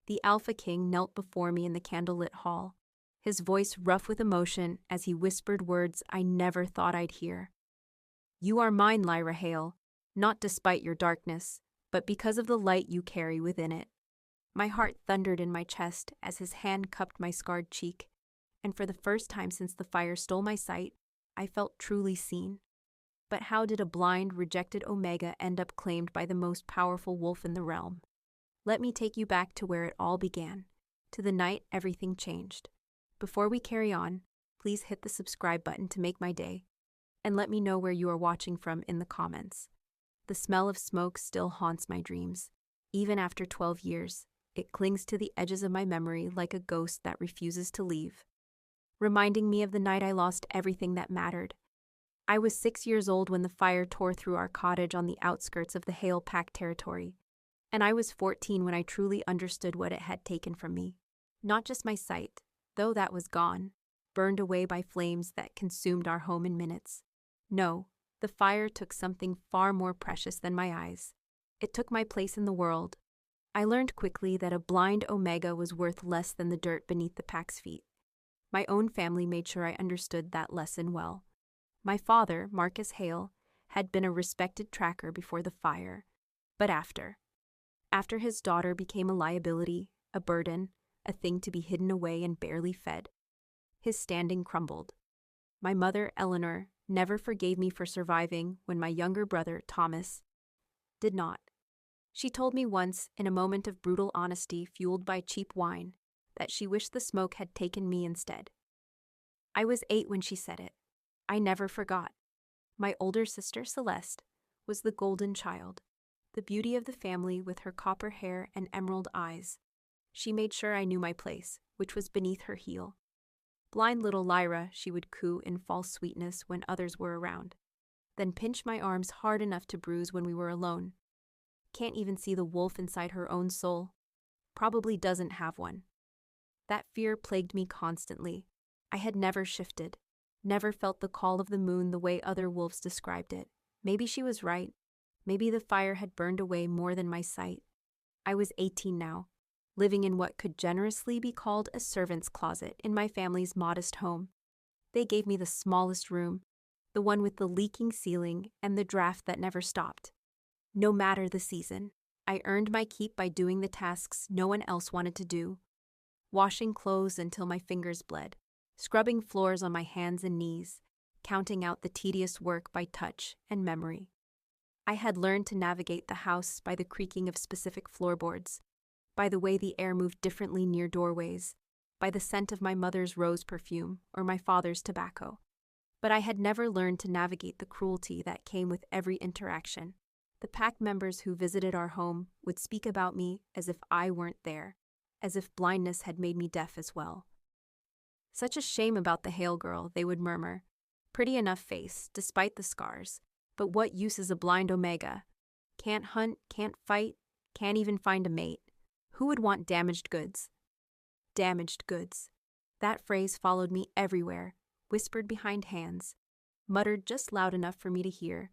The Alpha King knelt before me in the candlelit hall, his voice rough with emotion as he whispered words I never thought I'd hear. "You are mine, Lyra Hale, not despite your darkness, but because of the light you carry within it." My heart thundered in my chest as his hand cupped my scarred cheek, and for the first time since the fire stole my sight, I felt truly seen. But how did a blind, rejected Omega end up claimed by the most powerful wolf in the realm? Let me take you back to where it all began, to the night everything changed. Before we carry on, please hit the subscribe button to make my day, and let me know where you are watching from in the comments. The smell of smoke still haunts my dreams. Even after 12 years, it clings to the edges of my memory like a ghost that refuses to leave, reminding me of the night I lost everything that mattered. I was 6 years old when the fire tore through our cottage on the outskirts of the Hale Pack territory, and I was 14 when I truly understood what it had taken from me. Not just my sight, though that was gone, burned away by flames that consumed our home in minutes. No, the fire took something far more precious than my eyes. It took my place in the world. I learned quickly that a blind Omega was worth less than the dirt beneath the pack's feet. My own family made sure I understood that lesson well. My father, Marcus Hale, had been a respected tracker before the fire, but after his daughter became a liability, a burden, a thing to be hidden away and barely fed, his standing crumbled. My mother, Eleanor, never forgave me for surviving when my younger brother, Thomas, did not. She told me once, in a moment of brutal honesty fueled by cheap wine, that she wished the smoke had taken me instead. I was 8 when she said it. I never forgot. My older sister, Celeste, was the golden child, the beauty of the family with her copper hair and emerald eyes. She made sure I knew my place, which was beneath her heel. "Blind little Lyra," she would coo in false sweetness when others were around, then pinch my arms hard enough to bruise when we were alone. Can't even see the wolf inside her own soul. Probably doesn't have one. That fear plagued me constantly. I had never shifted, never felt the call of the moon the way other wolves described it. Maybe she was right. Maybe the fire had burned away more than my sight. I was 18 now, living in what could generously be called a servant's closet in my family's modest home. They gave me the smallest room, the one with the leaking ceiling and the draft that never stopped. No matter the season, I earned my keep by doing the tasks no one else wanted to do. Washing clothes until my fingers bled, scrubbing floors on my hands and knees, counting out the tedious work by touch and memory. I had learned to navigate the house by the creaking of specific floorboards, by the way the air moved differently near doorways, by the scent of my mother's rose perfume or my father's tobacco. But I had never learned to navigate the cruelty that came with every interaction. The pack members who visited our home would speak about me as if I weren't there, as if blindness had made me deaf as well. "Such a shame about the Hale girl," they would murmur. "Pretty enough face, despite the scars. But what use is a blind Omega? Can't hunt, can't fight, can't even find a mate. Who would want damaged goods?" Damaged goods. That phrase followed me everywhere, whispered behind hands, muttered just loud enough for me to hear.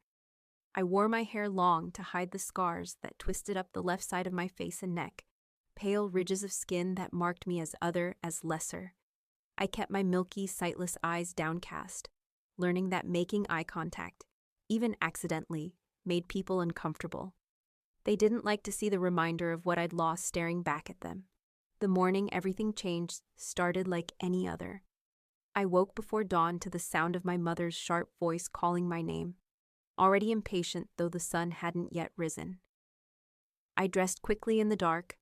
I wore my hair long to hide the scars that twisted up the left side of my face and neck, pale ridges of skin that marked me as other, as lesser. I kept my milky, sightless eyes downcast, learning that making eye contact, even accidentally, made people uncomfortable. They didn't like to see the reminder of what I'd lost staring back at them. The morning everything changed started like any other. I woke before dawn to the sound of my mother's sharp voice calling my name, already impatient though the sun hadn't yet risen. I dressed quickly in the dark.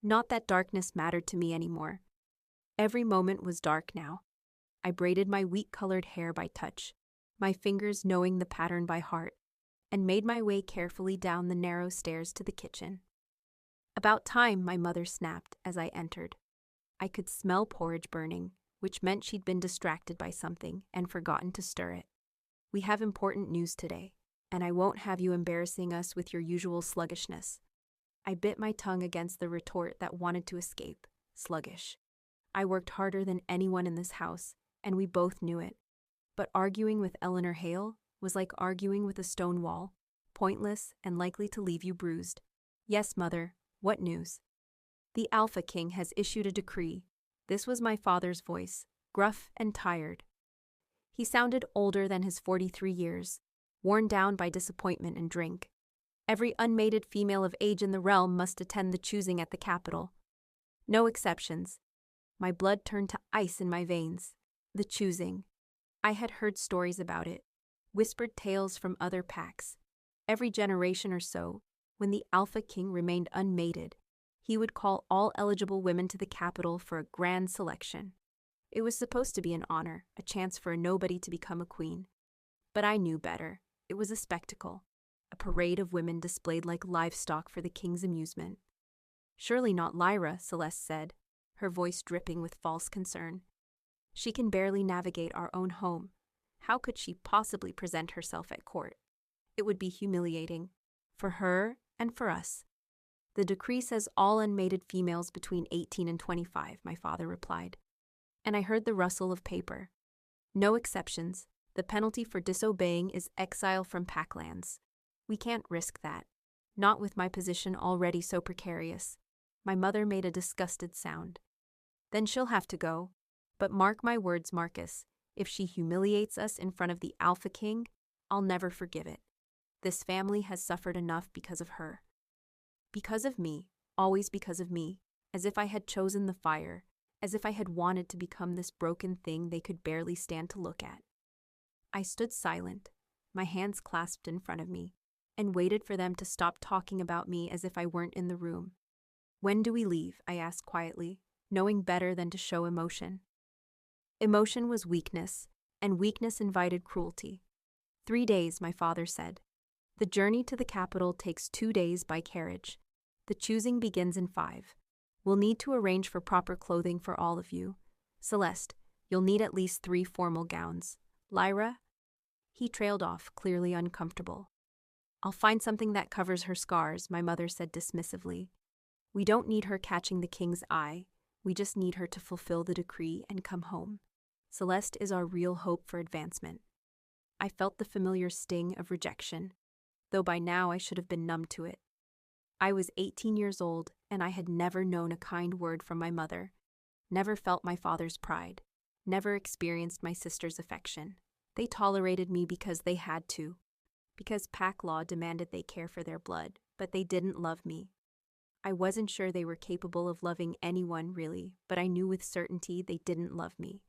Not that darkness mattered to me anymore. Every moment was dark now. I braided my wheat-colored hair by touch, my fingers knowing the pattern by heart, and made my way carefully down the narrow stairs to the kitchen. "About time," my mother snapped as I entered. I could smell porridge burning, which meant she'd been distracted by something and forgotten to stir it. "We have important news today, and I won't have you embarrassing us with your usual sluggishness." I bit my tongue against the retort that wanted to escape. Sluggish. I worked harder than anyone in this house, and we both knew it. But arguing with Eleanor Hale was like arguing with a stone wall, pointless and likely to leave you bruised. "Yes, Mother, what news?" The Alpha King has issued a decree. This was my father's voice, gruff and tired. He sounded older than his 43 years, worn down by disappointment and drink. Every unmated female of age in the realm must attend the choosing at the capital. No exceptions. My blood turned to ice in my veins. The choosing. I had heard stories about it, whispered tales from other packs. Every generation or so, when the Alpha King remained unmated, he would call all eligible women to the capital for a grand selection. It was supposed to be an honor, a chance for a nobody to become a queen. But I knew better. It was a spectacle, a parade of women displayed like livestock for the king's amusement. Surely not Lyra, Celeste said, her voice dripping with false concern. She can barely navigate our own home. How could she possibly present herself at court? It would be humiliating, for her and for us. The decree says all unmated females between 18 and 25, my father replied. And I heard the rustle of paper. No exceptions. The penalty for disobeying is exile from Packlands. We can't risk that. Not with my position already so precarious. My mother made a disgusted sound. Then she'll have to go. But mark my words, Marcus. If she humiliates us in front of the Alpha King, I'll never forgive it. This family has suffered enough because of her. Because of me, always because of me, as if I had chosen the fire, as if I had wanted to become this broken thing they could barely stand to look at. I stood silent, my hands clasped in front of me, and waited for them to stop talking about me as if I weren't in the room. When do we leave? I asked quietly, knowing better than to show emotion. Emotion was weakness, and weakness invited cruelty. 3 days, my father said. The journey to the capital takes 2 days by carriage. The choosing begins in 5. We'll need to arrange for proper clothing for all of you. Celeste, you'll need at least 3 formal gowns. Lyra? He trailed off, clearly uncomfortable. I'll find something that covers her scars, my mother said dismissively. We don't need her catching the king's eye. We just need her to fulfill the decree and come home. Celeste is our real hope for advancement. I felt the familiar sting of rejection, though by now I should have been numb to it. I was 18 years old, and I had never known a kind word from my mother, never felt my father's pride, never experienced my sister's affection. They tolerated me because they had to, because pack law demanded they care for their blood, but they didn't love me. I wasn't sure they were capable of loving anyone, really, but I knew with certainty they didn't love me.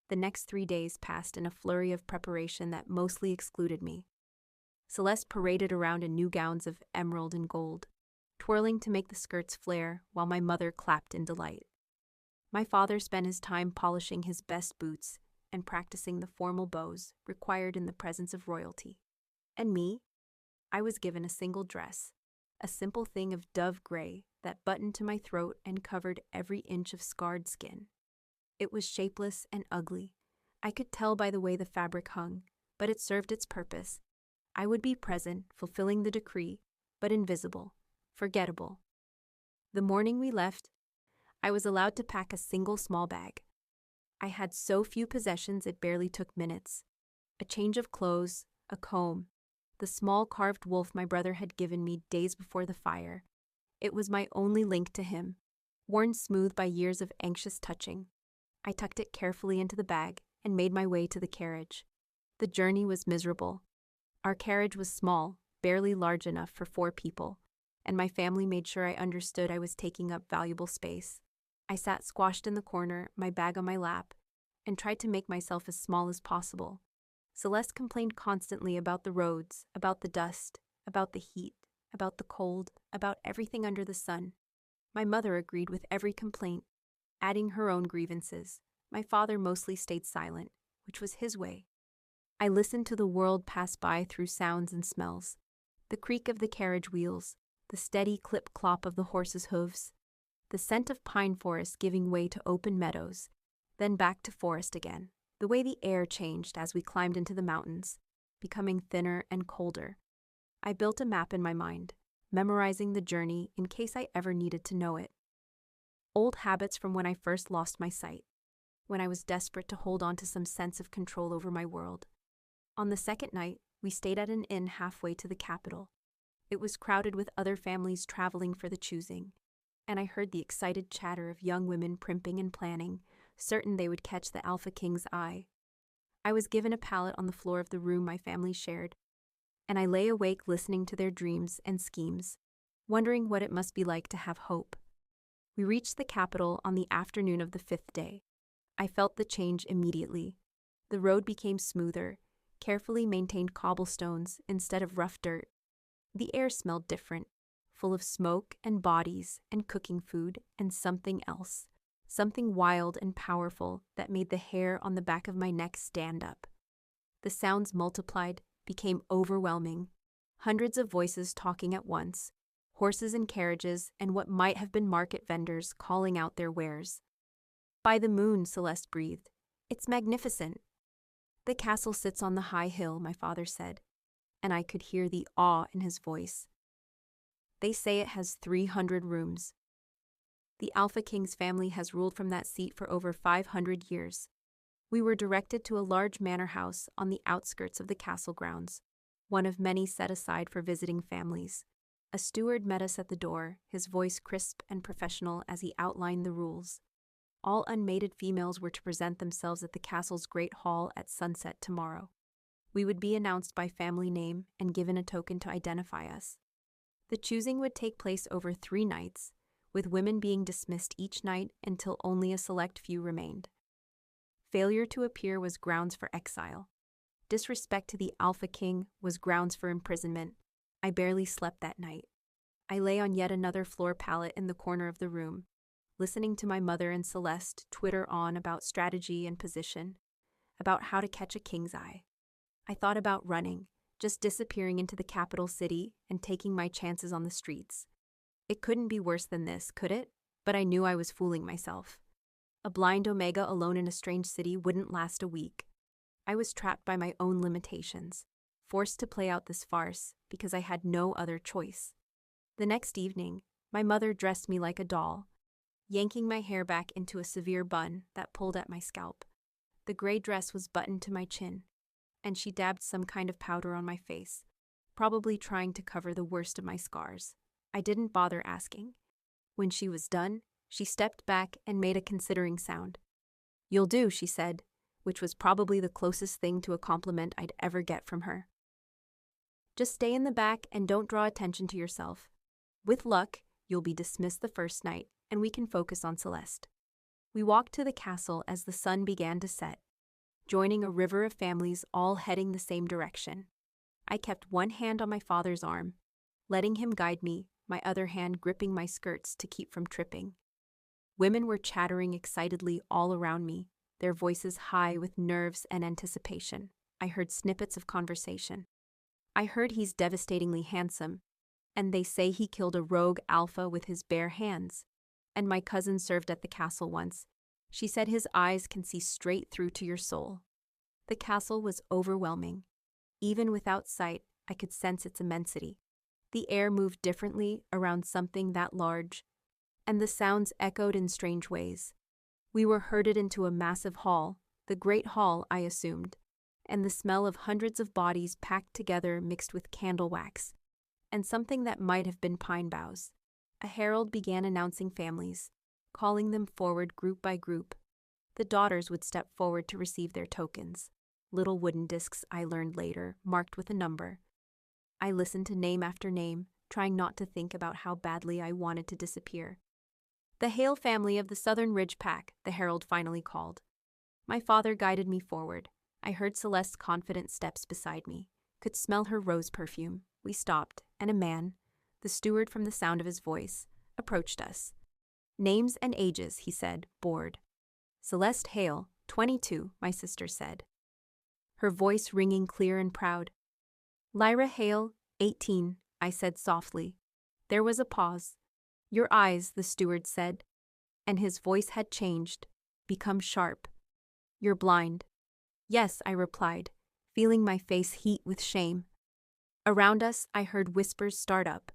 The next 3 days passed in a flurry of preparation that mostly excluded me. Celeste paraded around in new gowns of emerald and gold, twirling to make the skirts flare while my mother clapped in delight. My father spent his time polishing his best boots and practicing the formal bows required in the presence of royalty. And me? I was given a single dress, a simple thing of dove gray that buttoned to my throat and covered every inch of scarred skin. It was shapeless and ugly. I could tell by the way the fabric hung, but it served its purpose. I would be present, fulfilling the decree, but invisible, forgettable. The morning we left, I was allowed to pack a single small bag. I had so few possessions it barely took minutes. A change of clothes, a comb, the small carved wolf my brother had given me days before the fire. It was my only link to him, worn smooth by years of anxious touching. I tucked it carefully into the bag and made my way to the carriage. The journey was miserable. Our carriage was small, barely large enough for 4 people, and my family made sure I understood I was taking up valuable space. I sat squashed in the corner, my bag on my lap, and tried to make myself as small as possible. Celeste complained constantly about the roads, about the dust, about the heat, about the cold, about everything under the sun. My mother agreed with every complaint, adding her own grievances. My father mostly stayed silent, which was his way. I listened to the world pass by through sounds and smells, the creak of the carriage wheels, the steady clip-clop of the horses' hooves, the scent of pine forest giving way to open meadows, then back to forest again. The way the air changed as we climbed into the mountains, becoming thinner and colder. I built a map in my mind, memorizing the journey in case I ever needed to know it. Old habits from when I first lost my sight, when I was desperate to hold on to some sense of control over my world. On the second night, we stayed at an inn halfway to the capital. It was crowded with other families traveling for the choosing. and I heard the excited chatter of young women primping and planning, certain they would catch the Alpha King's eye. I was given a pallet on the floor of the room my family shared, and I lay awake listening to their dreams and schemes, wondering what it must be like to have hope. We reached the capital on the afternoon of the 5th day. I felt the change immediately. The road became smoother, carefully maintained cobblestones instead of rough dirt. The air smelled different, full of smoke and bodies and cooking food and something else, something wild and powerful that made the hair on the back of my neck stand up. The sounds multiplied, became overwhelming. Hundreds of voices talking at once, horses and carriages and what might have been market vendors calling out their wares. "By the moon," Celeste breathed. "It's magnificent." "The castle sits on the high hill," my father said, and I could hear the awe in his voice. "They say it has 300 rooms. The Alpha King's family has ruled from that seat for over 500 years. We were directed to a large manor house on the outskirts of the castle grounds, one of many set aside for visiting families. A steward met us at the door, his voice crisp and professional as he outlined the rules. All unmated females were to present themselves at the castle's great hall at sunset tomorrow. We would be announced by family name and given a token to identify us. The choosing would take place over 3 nights, with women being dismissed each night until only a select few remained. Failure to appear was grounds for exile. Disrespect to the Alpha King was grounds for imprisonment. I barely slept that night. I lay on yet another floor pallet in the corner of the room, listening to my mother and Celeste twitter on about strategy and position, about how to catch a king's eye. I thought about running, just disappearing into the capital city and taking my chances on the streets. It couldn't be worse than this, could it? But I knew I was fooling myself. A blind Omega alone in a strange city wouldn't last a week. I was trapped by my own limitations, forced to play out this farce because I had no other choice. The next evening, my mother dressed me like a doll, yanking my hair back into a severe bun that pulled at my scalp. The gray dress was buttoned to my chin, and she dabbed some kind of powder on my face, probably trying to cover the worst of my scars. I didn't bother asking. When she was done, she stepped back and made a considering sound. "You'll do," she said, which was probably the closest thing to a compliment I'd ever get from her. "Just stay in the back and don't draw attention to yourself. With luck, you'll be dismissed the first night, and we can focus on Celeste." We walked to the castle as the sun began to set, joining a river of families all heading the same direction. I kept one hand on my father's arm, letting him guide me, my other hand gripping my skirts to keep from tripping. Women were chattering excitedly all around me, their voices high with nerves and anticipation. I heard snippets of conversation. "I heard he's devastatingly handsome, and they say he killed a rogue alpha with his bare hands. And my cousin served at the castle once. She said his eyes can see straight through to your soul." The castle was overwhelming. Even without sight, I could sense its immensity. The air moved differently around something that large, and the sounds echoed in strange ways. We were herded into a massive hall, the Great Hall, I assumed, and the smell of hundreds of bodies packed together mixed with candle wax, and something that might have been pine boughs. A herald began announcing families, calling them forward group by group. The daughters would step forward to receive their tokens, little wooden discs I learned later, marked with a number. I listened to name after name, trying not to think about how badly I wanted to disappear. "The Hale family of the Southern Ridge Pack," the herald finally called. My father guided me forward. I heard Celeste's confident steps beside me, could smell her rose perfume. We stopped, and a man, the steward from the sound of his voice, approached us. "Names and ages," he said, bored. "Celeste Hale, 22, my sister said, her voice ringing clear and proud. "Lyra Hale, 18, I said softly. There was a pause. "Your eyes," the steward said, and his voice had changed, become sharp. "You're blind." "Yes," I replied, feeling my face heat with shame. Around us, I heard whispers start up,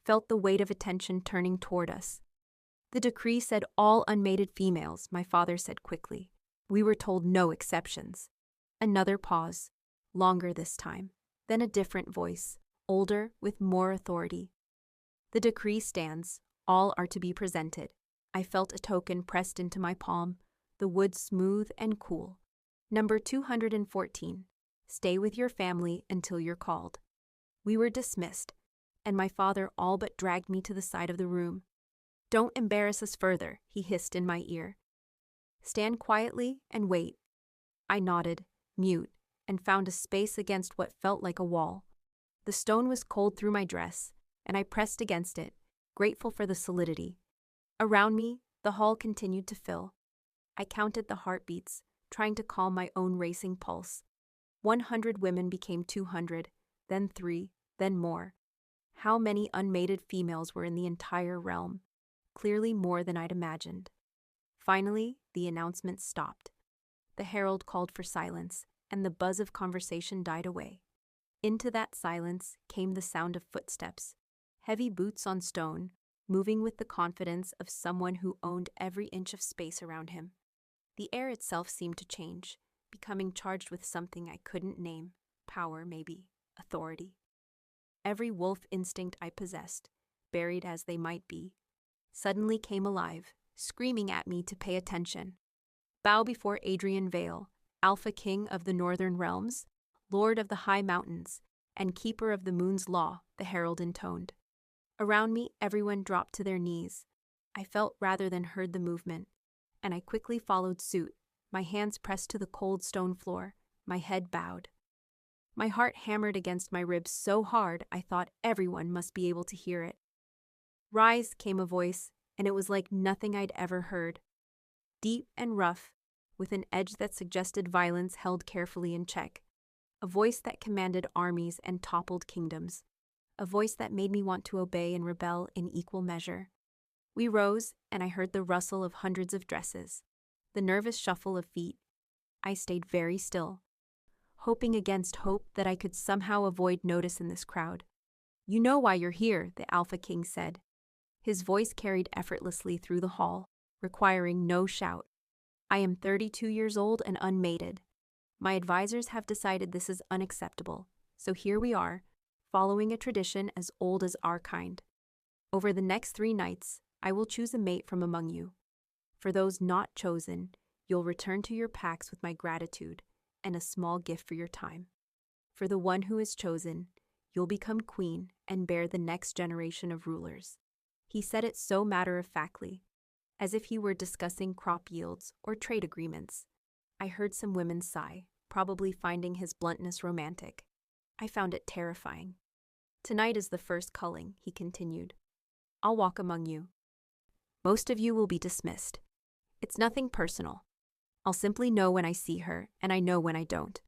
felt the weight of attention turning toward us. "The decree said all unmated females," my father said quickly. "We were told no exceptions." Another pause, longer this time, then a different voice, older, with more authority. "The decree stands. All are to be presented. I felt a token pressed into my palm, the wood smooth and cool. Number 214. Stay with your family until you're called. We were dismissed, and my father all but dragged me to the side of the room. Don't embarrass us further, he hissed in my ear. Stand quietly and wait. I nodded, mute, and found a space against what felt like a wall. The stone was cold through my dress, and I pressed against it, grateful for the solidity. Around me, the hall continued to fill. I counted the heartbeats, trying to calm my own racing pulse. 100 women became 200, then 3, then more. How many unmated females were in the entire realm? Clearly more than I'd imagined. Finally, the announcement stopped. The herald called for silence, and the buzz of conversation died away. Into that silence came the sound of footsteps, heavy boots on stone, moving with the confidence of someone who owned every inch of space around him. The air itself seemed to change, becoming charged with something I couldn't name, power maybe, authority. Every wolf instinct I possessed, buried as they might be, suddenly came alive, screaming at me to pay attention. Bow before Adrian Vale, Alpha King of the Northern Realms, Lord of the High Mountains, and Keeper of the Moon's Law, the herald intoned. Around me, everyone dropped to their knees. I felt rather than heard the movement, and I quickly followed suit, my hands pressed to the cold stone floor, my head bowed. My heart hammered against my ribs so hard I thought everyone must be able to hear it. Rise, came a voice, and it was like nothing I'd ever heard. Deep and rough, with an edge that suggested violence held carefully in check. A voice that commanded armies and toppled kingdoms. A voice that made me want to obey and rebel in equal measure. We rose, and I heard the rustle of hundreds of dresses, the nervous shuffle of feet. I stayed very still, hoping against hope that I could somehow avoid notice in this crowd. You know why you're here, the Alpha King said. His voice carried effortlessly through the hall, requiring no shout. I am 32 years old and unmated. My advisors have decided this is unacceptable, so here we are, following a tradition as old as our kind. Over the next 3 nights, I will choose a mate from among you. For those not chosen, you'll return to your packs with my gratitude and a small gift for your time. For the one who is chosen, you'll become queen and bear the next generation of rulers. He said it so matter-of-factly, as if he were discussing crop yields or trade agreements. I heard some women sigh, probably finding his bluntness romantic. I found it terrifying. Tonight is the first culling, he continued. I'll walk among you. Most of you will be dismissed. It's nothing personal. I'll simply know when I see her, and I know when I don't.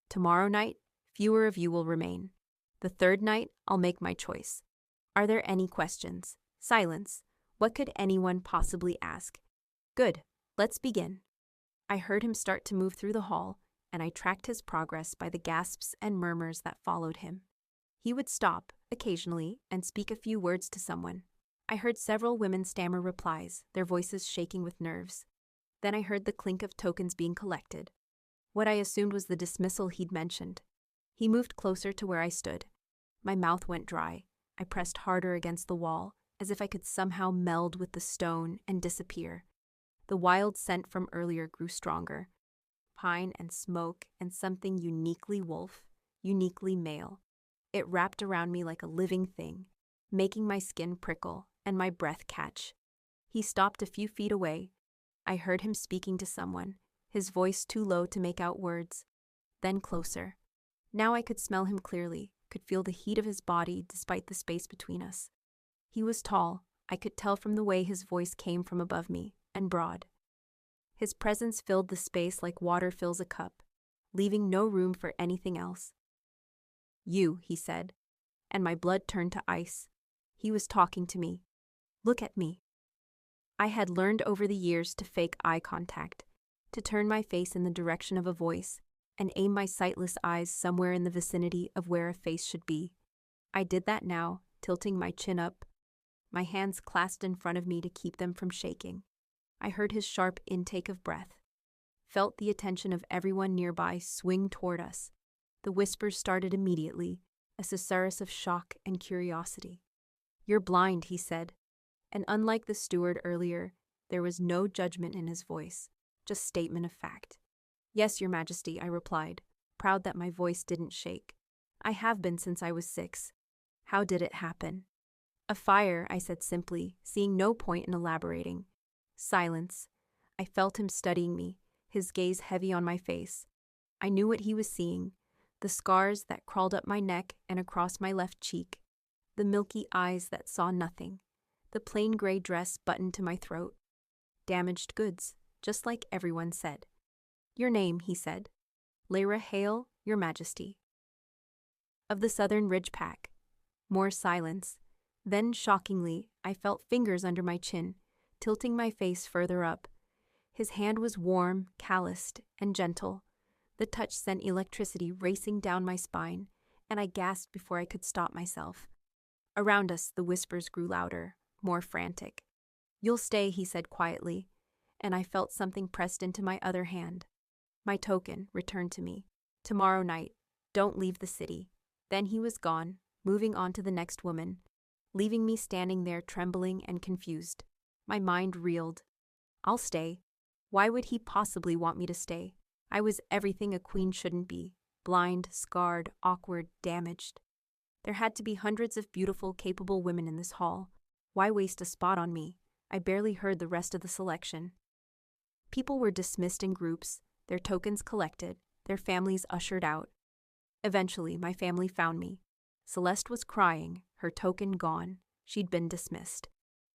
Tomorrow night, fewer of you will remain. The 3rd night, I'll make my choice. Are there any questions? Silence. What could anyone possibly ask? Good. Let's begin. I heard him start to move through the hall, and I tracked his progress by the gasps and murmurs that followed him. He would stop, occasionally, and speak a few words to someone. I heard several women stammer replies, their voices shaking with nerves. Then I heard the clink of tokens being collected. What I assumed was the dismissal he'd mentioned. He moved closer to where I stood. My mouth went dry. I pressed harder against the wall, as if I could somehow meld with the stone and disappear. The wild scent from earlier grew stronger. Pine and smoke and something uniquely wolf, uniquely male. It wrapped around me like a living thing, making my skin prickle and my breath catch. He stopped a few feet away. I heard him speaking to someone, his voice too low to make out words. Then closer. Now I could smell him clearly, could feel the heat of his body despite the space between us. He was tall, I could tell from the way his voice came from above me, and broad. His presence filled the space like water fills a cup, leaving no room for anything else. You, he said, and my blood turned to ice. He was talking to me. Look at me. I had learned over the years to fake eye contact, to turn my face in the direction of a voice, and aim my sightless eyes somewhere in the vicinity of where a face should be. I did that now, tilting my chin up, my hands clasped in front of me to keep them from shaking. I heard his sharp intake of breath, felt the attention of everyone nearby swing toward us. The whispers started immediately, a susurrus of shock and curiosity. You're blind, he said. And unlike the steward earlier, there was no judgment in his voice, just statement of fact. "Yes, Your Majesty," I replied, proud that my voice didn't shake. "I have been since I was 6. How did it happen?" "A fire," I said simply, seeing no point in elaborating. Silence. I felt him studying me, his gaze heavy on my face. I knew what he was seeing, the scars that crawled up my neck and across my left cheek, the milky eyes that saw nothing, the plain gray dress buttoned to my throat. Damaged goods, just like everyone said. "Your name," he said. "Lyra Hale, Your Majesty." Of the Southern Ridge Pack. More silence. Then, shockingly, I felt fingers under my chin, tilting my face further up. His hand was warm, calloused, and gentle. The touch sent electricity racing down my spine, and I gasped before I could stop myself. Around us, the whispers grew louder, more frantic. "You'll stay," he said quietly, and I felt something pressed into my other hand. My token returned to me. "Tomorrow night. Don't leave the city." Then he was gone, moving on to the next woman, leaving me standing there trembling and confused. My mind reeled. I'll stay. Why would he possibly want me to stay? I was everything a queen shouldn't be. Blind, scarred, awkward, damaged. There had to be hundreds of beautiful, capable women in this hall. Why waste a spot on me? I barely heard the rest of the selection. People were dismissed in groups, their tokens collected, their families ushered out. Eventually, my family found me. Celeste was crying, her token gone. She'd been dismissed.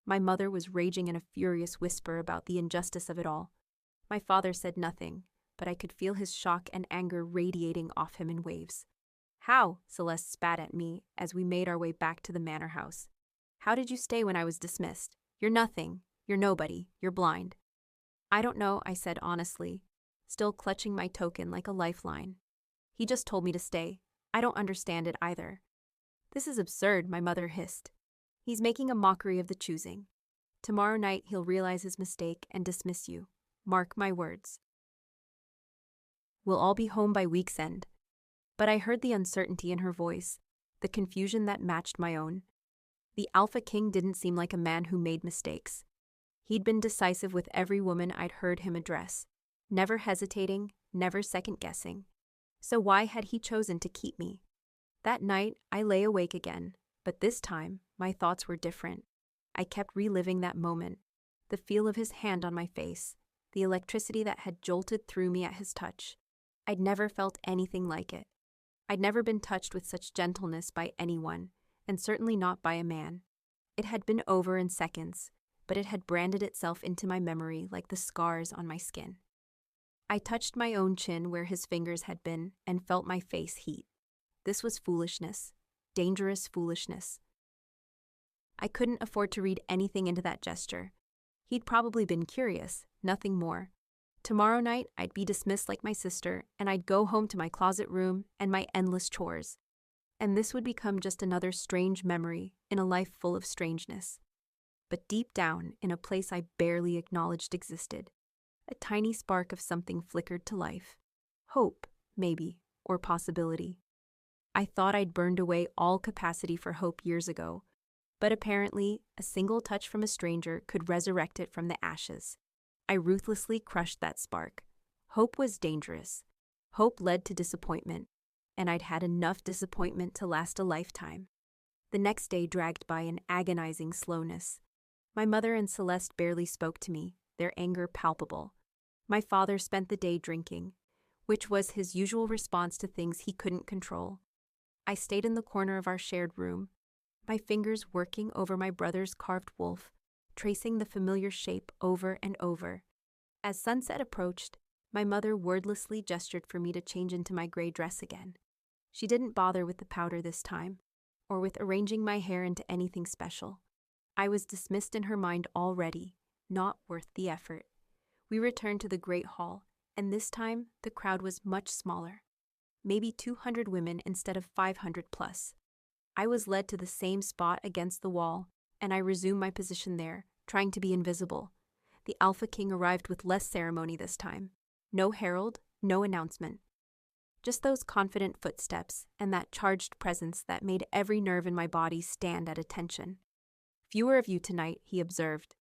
My mother was raging in a furious whisper about the injustice of it all. My father said nothing, but I could feel his shock and anger radiating off him in waves. "How?" Celeste spat at me as we made our way back to the manor house. "How did you stay when I was dismissed? You're nothing. You're nobody. You're blind." "I don't know," I said honestly, still clutching my token like a lifeline. "He just told me to stay. I don't understand it either." "This is absurd," my mother hissed. "He's making a mockery of the choosing. Tomorrow night he'll realize his mistake and dismiss you. Mark my words. We'll all be home by week's end." But I heard the uncertainty in her voice, the confusion that matched my own. The Alpha King didn't seem like a man who made mistakes. He'd been decisive with every woman I'd heard him address, never hesitating, never second-guessing. So why had he chosen to keep me? That night, I lay awake again, but this time, my thoughts were different. I kept reliving that moment, the feel of his hand on my face, the electricity that had jolted through me at his touch. I'd never felt anything like it. I'd never been touched with such gentleness by anyone, and certainly not by a man. It had been over in seconds, but it had branded itself into my memory like the scars on my skin. I touched my own chin where his fingers had been and felt my face heat. This was foolishness, dangerous foolishness. I couldn't afford to read anything into that gesture. He'd probably been curious, nothing more. Tomorrow night, I'd be dismissed like my sister, and I'd go home to my closet room and my endless chores. And this would become just another strange memory in a life full of strangeness. But deep down, in a place I barely acknowledged existed, a tiny spark of something flickered to life. Hope, maybe, or possibility. I thought I'd burned away all capacity for hope years ago, but apparently, a single touch from a stranger could resurrect it from the ashes. I ruthlessly crushed that spark. Hope was dangerous. Hope led to disappointment, and I'd had enough disappointment to last a lifetime. The next day dragged by in agonizing slowness. My mother and Celeste barely spoke to me, their anger palpable. My father spent the day drinking, which was his usual response to things he couldn't control. I stayed in the corner of our shared room, my fingers working over my brother's carved wolf, tracing the familiar shape over and over. As sunset approached, my mother wordlessly gestured for me to change into my gray dress again. She didn't bother with the powder this time, or with arranging my hair into anything special. I was dismissed in her mind already, not worth the effort. We returned to the Great Hall, and this time the crowd was much smaller. Maybe 200 women instead of 500 plus. I was led to the same spot against the wall, and I resumed my position there, trying to be invisible. The Alpha King arrived with less ceremony this time. No herald, no announcement. Just those confident footsteps and that charged presence that made every nerve in my body stand at attention. Fewer of you tonight, he observed,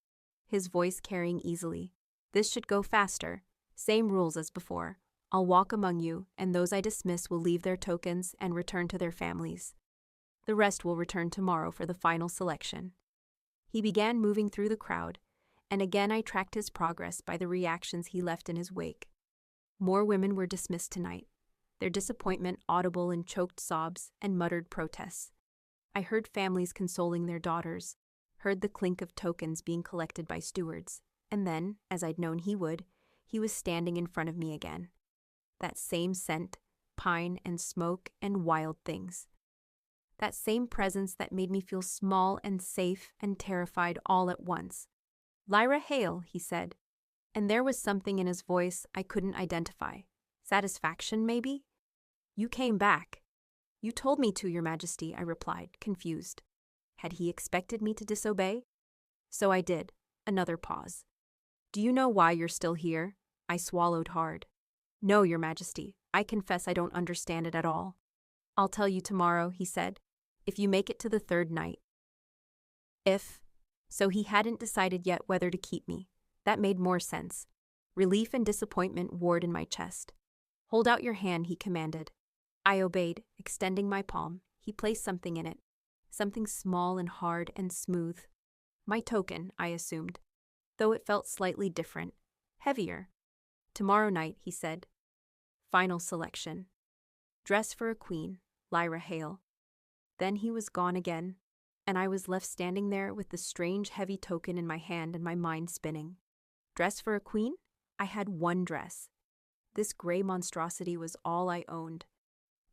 his voice carrying easily. This should go faster. Same rules as before. I'll walk among you, and those I dismiss will leave their tokens and return to their families. The rest will return tomorrow for the final selection. He began moving through the crowd, and again I tracked his progress by the reactions he left in his wake. More women were dismissed tonight, their disappointment audible in choked sobs and muttered protests. I heard families consoling their daughters, heard the clink of tokens being collected by stewards, and then, as I'd known he would, he was standing in front of me again. That same scent, pine and smoke and wild things. That same presence that made me feel small and safe and terrified all at once. "Lyra Hale," he said, and there was something in his voice I couldn't identify. Satisfaction, maybe? "You came back." "You told me to, Your Majesty," I replied, confused. Had he expected me to disobey? So I did. Another pause. "Do you know why you're still here?" I swallowed hard. "No, Your Majesty. I confess I don't understand it at all." "I'll tell you tomorrow," he said, "if you make it to the third night." So he hadn't decided yet whether to keep me. That made more sense. Relief and disappointment warred in my chest. "Hold out your hand," he commanded. I obeyed, extending my palm. He placed something in it. Something small and hard and smooth. My token, I assumed, though it felt slightly different. Heavier. "Tomorrow night," he said. Final selection. Dress for a queen, Lyra Hale. Then he was gone again, and I was left standing there with the strange heavy token in my hand and my mind spinning. Dress for a queen? I had one dress. This gray monstrosity was all I owned.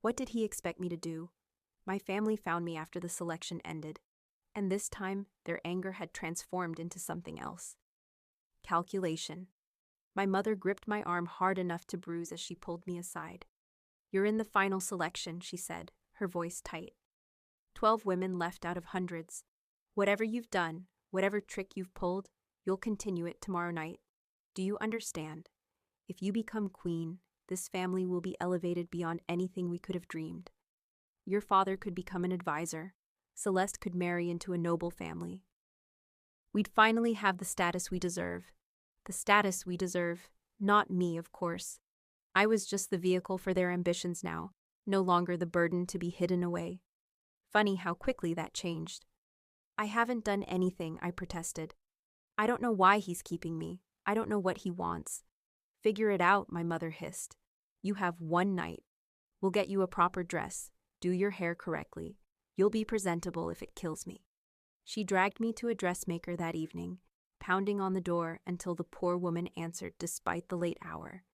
What did he expect me to do? My family found me after the selection ended, and this time their anger had transformed into something else. Calculation. My mother gripped my arm hard enough to bruise as she pulled me aside. "You're in the final selection," she said, her voice tight. 12 women left out of hundreds. Whatever you've done, whatever trick you've pulled, you'll continue it tomorrow night. Do you understand? If you become queen, this family will be elevated beyond anything we could have dreamed. Your father could become an advisor. Celeste could marry into a noble family. We'd finally have the status we deserve. The status we deserve. Not me, of course. I was just the vehicle for their ambitions now, no longer the burden to be hidden away. Funny how quickly that changed. "I haven't done anything," I protested. "I don't know why he's keeping me. I don't know what he wants." "Figure it out," my mother hissed. "You have one night. We'll get you a proper dress. Do your hair correctly. You'll be presentable if it kills me." She dragged me to a dressmaker that evening, pounding on the door until the poor woman answered despite the late hour.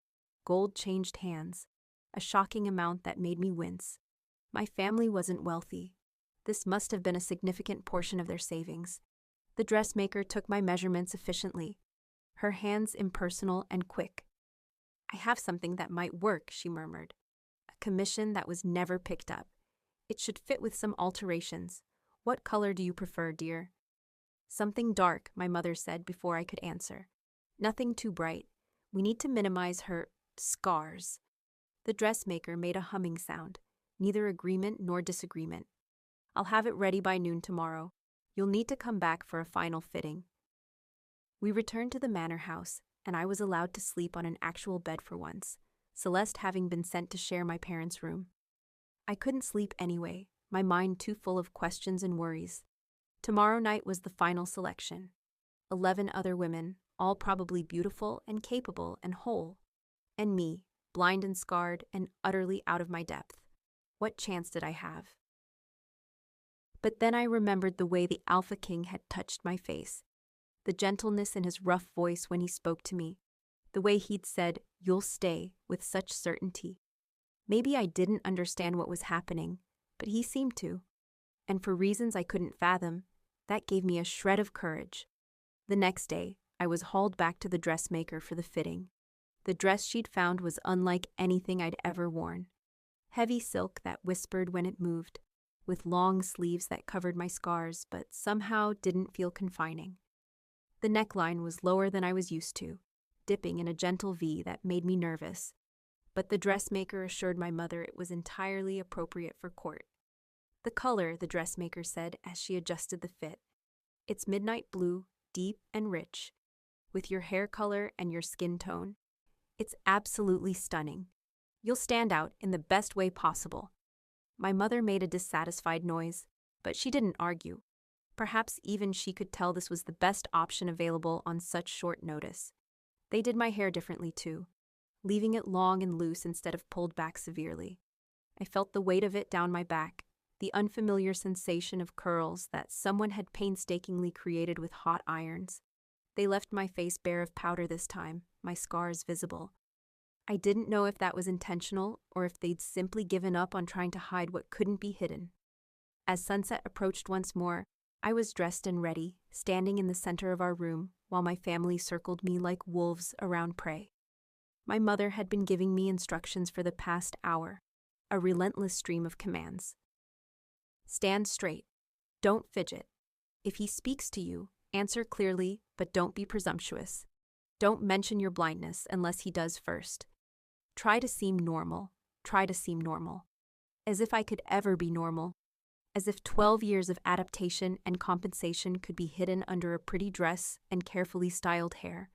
Gold changed hands, a shocking amount that made me wince. My family wasn't wealthy. This must have been a significant portion of their savings. The dressmaker took my measurements efficiently, her hands impersonal and quick. "I have something that might work," she murmured. "A commission that was never picked up. It should fit with some alterations. What color do you prefer, dear?" "Something dark," my mother said before I could answer. "Nothing too bright. We need to minimize her scars." The dressmaker made a humming sound, neither agreement nor disagreement. "I'll have it ready by noon tomorrow. You'll need to come back for a final fitting." We returned to the manor house, and I was allowed to sleep on an actual bed for once, Celeste having been sent to share my parents' room. I couldn't sleep anyway, my mind too full of questions and worries. Tomorrow night was the final selection. 11 other women, all probably beautiful and capable and whole. And me, blind and scarred and utterly out of my depth. What chance did I have? But then I remembered the way the Alpha King had touched my face, the gentleness in his rough voice when he spoke to me, the way he'd said, "You'll stay," with such certainty. Maybe I didn't understand what was happening, but he seemed to. And for reasons I couldn't fathom, that gave me a shred of courage. The next day, I was hauled back to the dressmaker for the fitting. The dress she'd found was unlike anything I'd ever worn. Heavy silk that whispered when it moved, with long sleeves that covered my scars but somehow didn't feel confining. The neckline was lower than I was used to, dipping in a gentle V that made me nervous, but the dressmaker assured my mother it was entirely appropriate for court. The color, the dressmaker said as she adjusted the fit. It's midnight blue, deep and rich, with your hair color and your skin tone. It's absolutely stunning. You'll stand out in the best way possible. My mother made a dissatisfied noise, but she didn't argue. Perhaps even she could tell this was the best option available on such short notice. They did my hair differently too, leaving it long and loose instead of pulled back severely. I felt the weight of it down my back, the unfamiliar sensation of curls that someone had painstakingly created with hot irons. They left my face bare of powder this time, my scars visible. I didn't know if that was intentional or if they'd simply given up on trying to hide what couldn't be hidden. As sunset approached once more, I was dressed and ready, standing in the center of our room while my family circled me like wolves around prey. My mother had been giving me instructions for the past hour, a relentless stream of commands. Stand straight. Don't fidget. If he speaks to you, answer clearly, but don't be presumptuous. Don't mention your blindness unless he does first. Try to seem normal. Try to seem normal. As if I could ever be normal. As if 12 years of adaptation and compensation could be hidden under a pretty dress and carefully styled hair.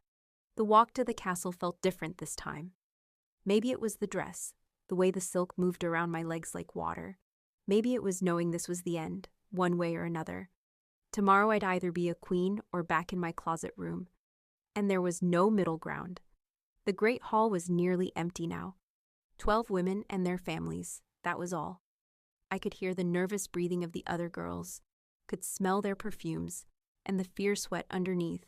The walk to the castle felt different this time. Maybe it was the dress, the way the silk moved around my legs like water. Maybe it was knowing this was the end, one way or another. Tomorrow I'd either be a queen or back in my closet room. And there was no middle ground. The great hall was nearly empty now. 12 women and their families, that was all. I could hear the nervous breathing of the other girls, could smell their perfumes, and the fierce sweat underneath.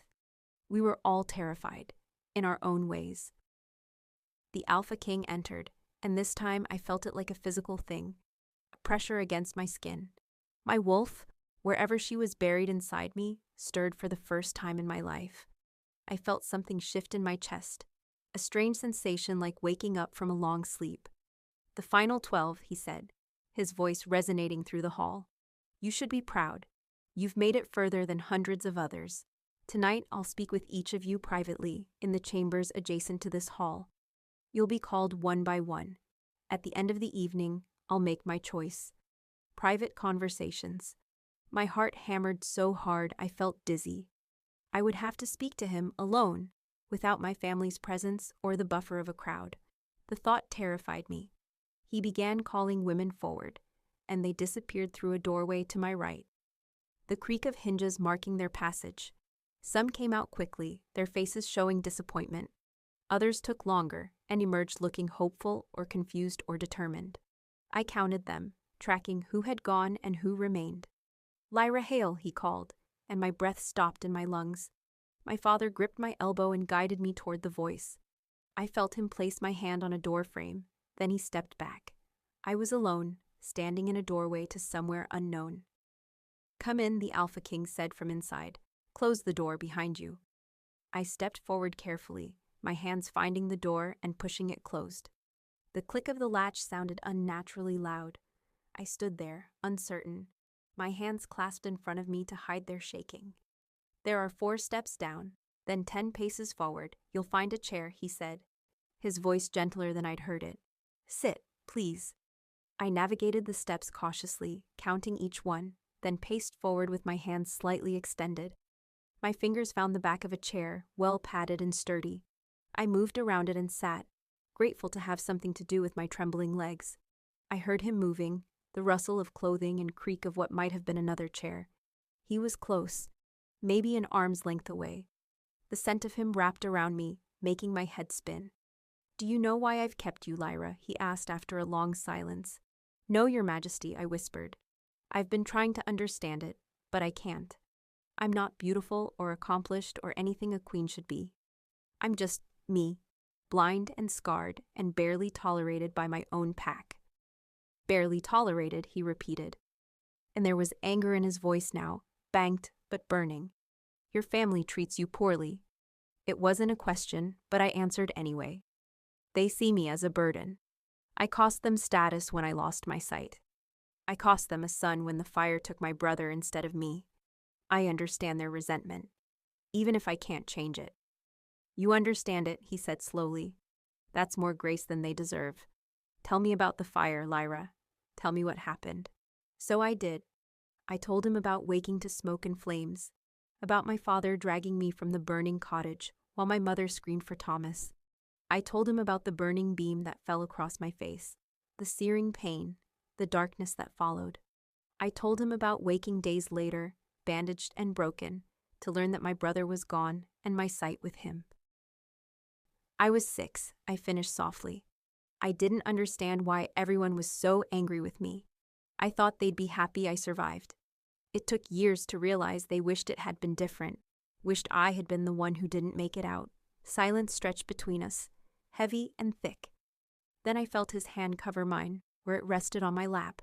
We were all terrified, in our own ways. The Alpha King entered, and this time I felt it like a physical thing, a pressure against my skin. My wolf, wherever she was buried inside me, stirred for the first time in my life. I felt something shift in my chest, a strange sensation like waking up from a long sleep. The final 12, he said, his voice resonating through the hall. You should be proud. You've made it further than hundreds of others. Tonight I'll speak with each of you privately in the chambers adjacent to this hall. You'll be called one by one. At the end of the evening, I'll make my choice. Private conversations. My heart hammered so hard I felt dizzy. I would have to speak to him alone, without my family's presence or the buffer of a crowd. The thought terrified me. He began calling women forward, and they disappeared through a doorway to my right. The creak of hinges marking their passage. Some came out quickly, their faces showing disappointment. Others took longer and emerged looking hopeful or confused or determined. I counted them, tracking who had gone and who remained. Lyra Hale, he called, and my breath stopped in my lungs. My father gripped my elbow and guided me toward the voice. I felt him place my hand on a door frame, then he stepped back. I was alone, standing in a doorway to somewhere unknown. Come in, the Alpha King said from inside. Close the door behind you. I stepped forward carefully, my hands finding the door and pushing it closed. The click of the latch sounded unnaturally loud. I stood there, uncertain, my hands clasped in front of me to hide their shaking. There are 4 steps down, then 10 paces forward. You'll find a chair, he said, his voice gentler than I'd heard it. Sit, please. I navigated the steps cautiously, counting each one, then paced forward with my hands slightly extended. My fingers found the back of a chair, well padded and sturdy. I moved around it and sat, grateful to have something to do with my trembling legs. I heard him moving, the rustle of clothing and creak of what might have been another chair. He was close, maybe an arm's length away. The scent of him wrapped around me, making my head spin. Do you know why I've kept you, Lyra? He asked after a long silence. No, Your Majesty, I whispered. I've been trying to understand it, but I can't. I'm not beautiful or accomplished or anything a queen should be. I'm just me, blind and scarred and barely tolerated by my own pack. Barely tolerated, he repeated. And there was anger in his voice now, banked but burning. Your family treats you poorly. It wasn't a question, but I answered anyway. They see me as a burden. I cost them status when I lost my sight. I cost them a son when the fire took my brother instead of me. I understand their resentment, even if I can't change it. You understand it, he said slowly. That's more grace than they deserve. Tell me about the fire, Lyra. Tell me what happened. So I did. I told him about waking to smoke and flames, about my father dragging me from the burning cottage while my mother screamed for Thomas. I told him about the burning beam that fell across my face, the searing pain, the darkness that followed. I told him about waking days later, bandaged and broken, to learn that my brother was gone and my sight with him. I was 6, I finished softly. I didn't understand why everyone was so angry with me. I thought they'd be happy I survived. It took years to realize they wished it had been different, wished I had been the one who didn't make it out. Silence stretched between us, heavy and thick. Then I felt his hand cover mine, where it rested on my lap.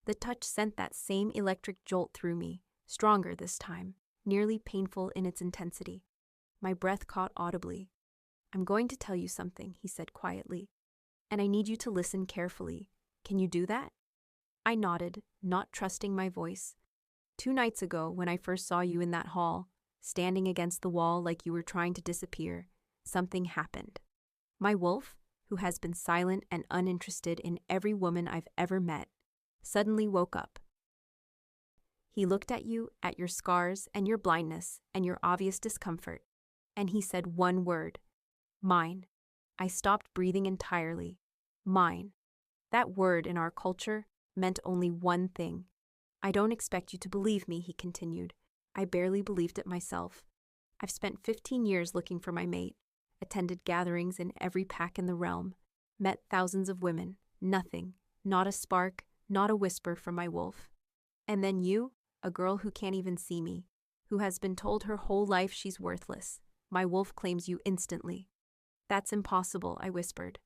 The touch sent that same electric jolt through me, stronger this time, nearly painful in its intensity. My breath caught audibly. "I'm going to tell you something," he said quietly, "and I need you to listen carefully. Can you do that?" I nodded, not trusting my voice. 2 nights ago, when I first saw you in that hall, standing against the wall like you were trying to disappear, something happened. My wolf, who has been silent and uninterested in every woman I've ever met, suddenly woke up. He looked at you, at your scars and your blindness and your obvious discomfort, and he said one word: mine. I stopped breathing entirely. Mine. That word in our culture meant only one thing. "I don't expect you to believe me," he continued. I barely believed it myself. I've spent 15 years looking for my mate, attended gatherings in every pack in the realm, met thousands of women, nothing, not a spark, not a whisper from my wolf. And then you, a girl who can't even see me, who has been told her whole life she's worthless. My wolf claims you instantly. "That's impossible," I whispered.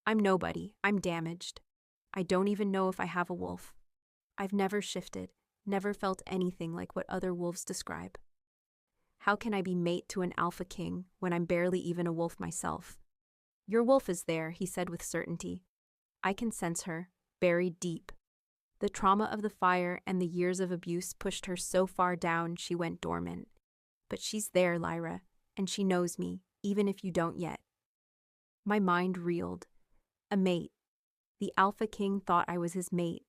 "I'm nobody. I'm damaged. I don't even know if I have a wolf. I've never shifted, never felt anything like what other wolves describe. How can I be mate to an alpha king when I'm barely even a wolf myself?" "Your wolf is there," he said with certainty. "I can sense her, buried deep. The trauma of the fire and the years of abuse pushed her so far down she went dormant. But she's there, Lyra, and she knows me, even if you don't yet." My mind reeled. A mate. The alpha king thought I was his mate.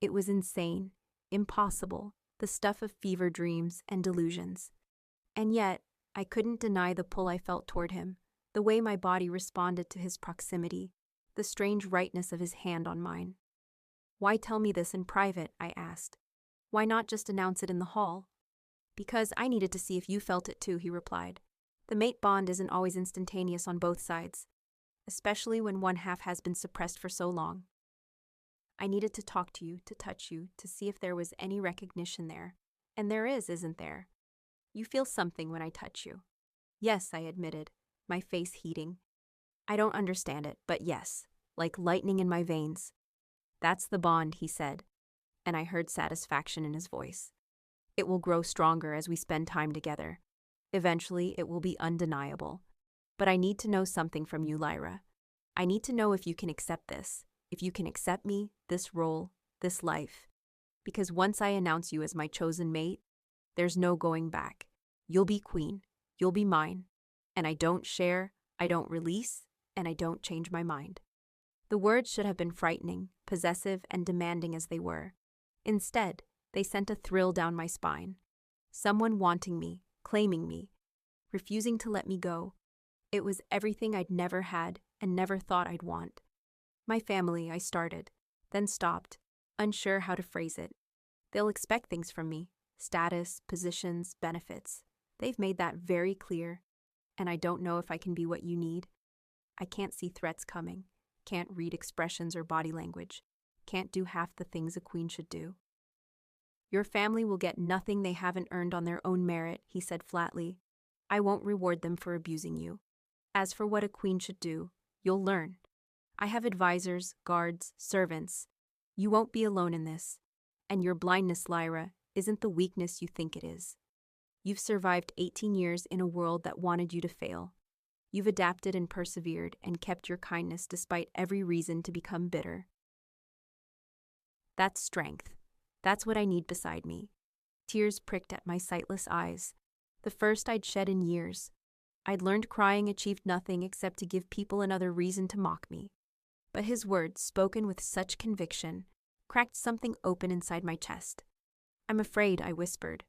It was insane, impossible, the stuff of fever dreams and delusions. And yet, I couldn't deny the pull I felt toward him, the way my body responded to his proximity, the strange rightness of his hand on mine. "Why tell me this in private?" I asked. "Why not just announce it in the hall?" "Because I needed to see if you felt it too," he replied. "The mate bond isn't always instantaneous on both sides, especially when one half has been suppressed for so long. I needed to talk to you, to touch you, to see if there was any recognition there. And there is, isn't there? You feel something when I touch you." "Yes," I admitted, my face heating. "I don't understand it, but yes, like lightning in my veins." "That's the bond," he said, and I heard satisfaction in his voice. "It will grow stronger as we spend time together. Eventually, it will be undeniable. But I need to know something from you, Lyra. I need to know if you can accept this, if you can accept me, this role, this life. Because once I announce you as my chosen mate, there's no going back. You'll be queen, you'll be mine, and I don't share, I don't release, and I don't change my mind." The words should have been frightening, possessive, and demanding as they were. Instead, they sent a thrill down my spine. Someone wanting me, claiming me, refusing to let me go. It was everything I'd never had and never thought I'd want. "My family," I started, then stopped, unsure how to phrase it. "They'll expect things from me, status, positions, benefits. They've made that very clear, and I don't know if I can be what you need. I can't see threats coming, can't read expressions or body language, can't do half the things a queen should do." "Your family will get nothing they haven't earned on their own merit," he said flatly. "I won't reward them for abusing you. As for what a queen should do, you'll learn. I have advisors, guards, servants. You won't be alone in this. And your blindness, Lyra, isn't the weakness you think it is. You've survived 18 years in a world that wanted you to fail. You've adapted and persevered and kept your kindness despite every reason to become bitter. That's strength. That's what I need beside me." Tears pricked at my sightless eyes, the first I'd shed in years. I'd learned crying achieved nothing except to give people another reason to mock me. But his words, spoken with such conviction, cracked something open inside my chest. "I'm afraid," I whispered.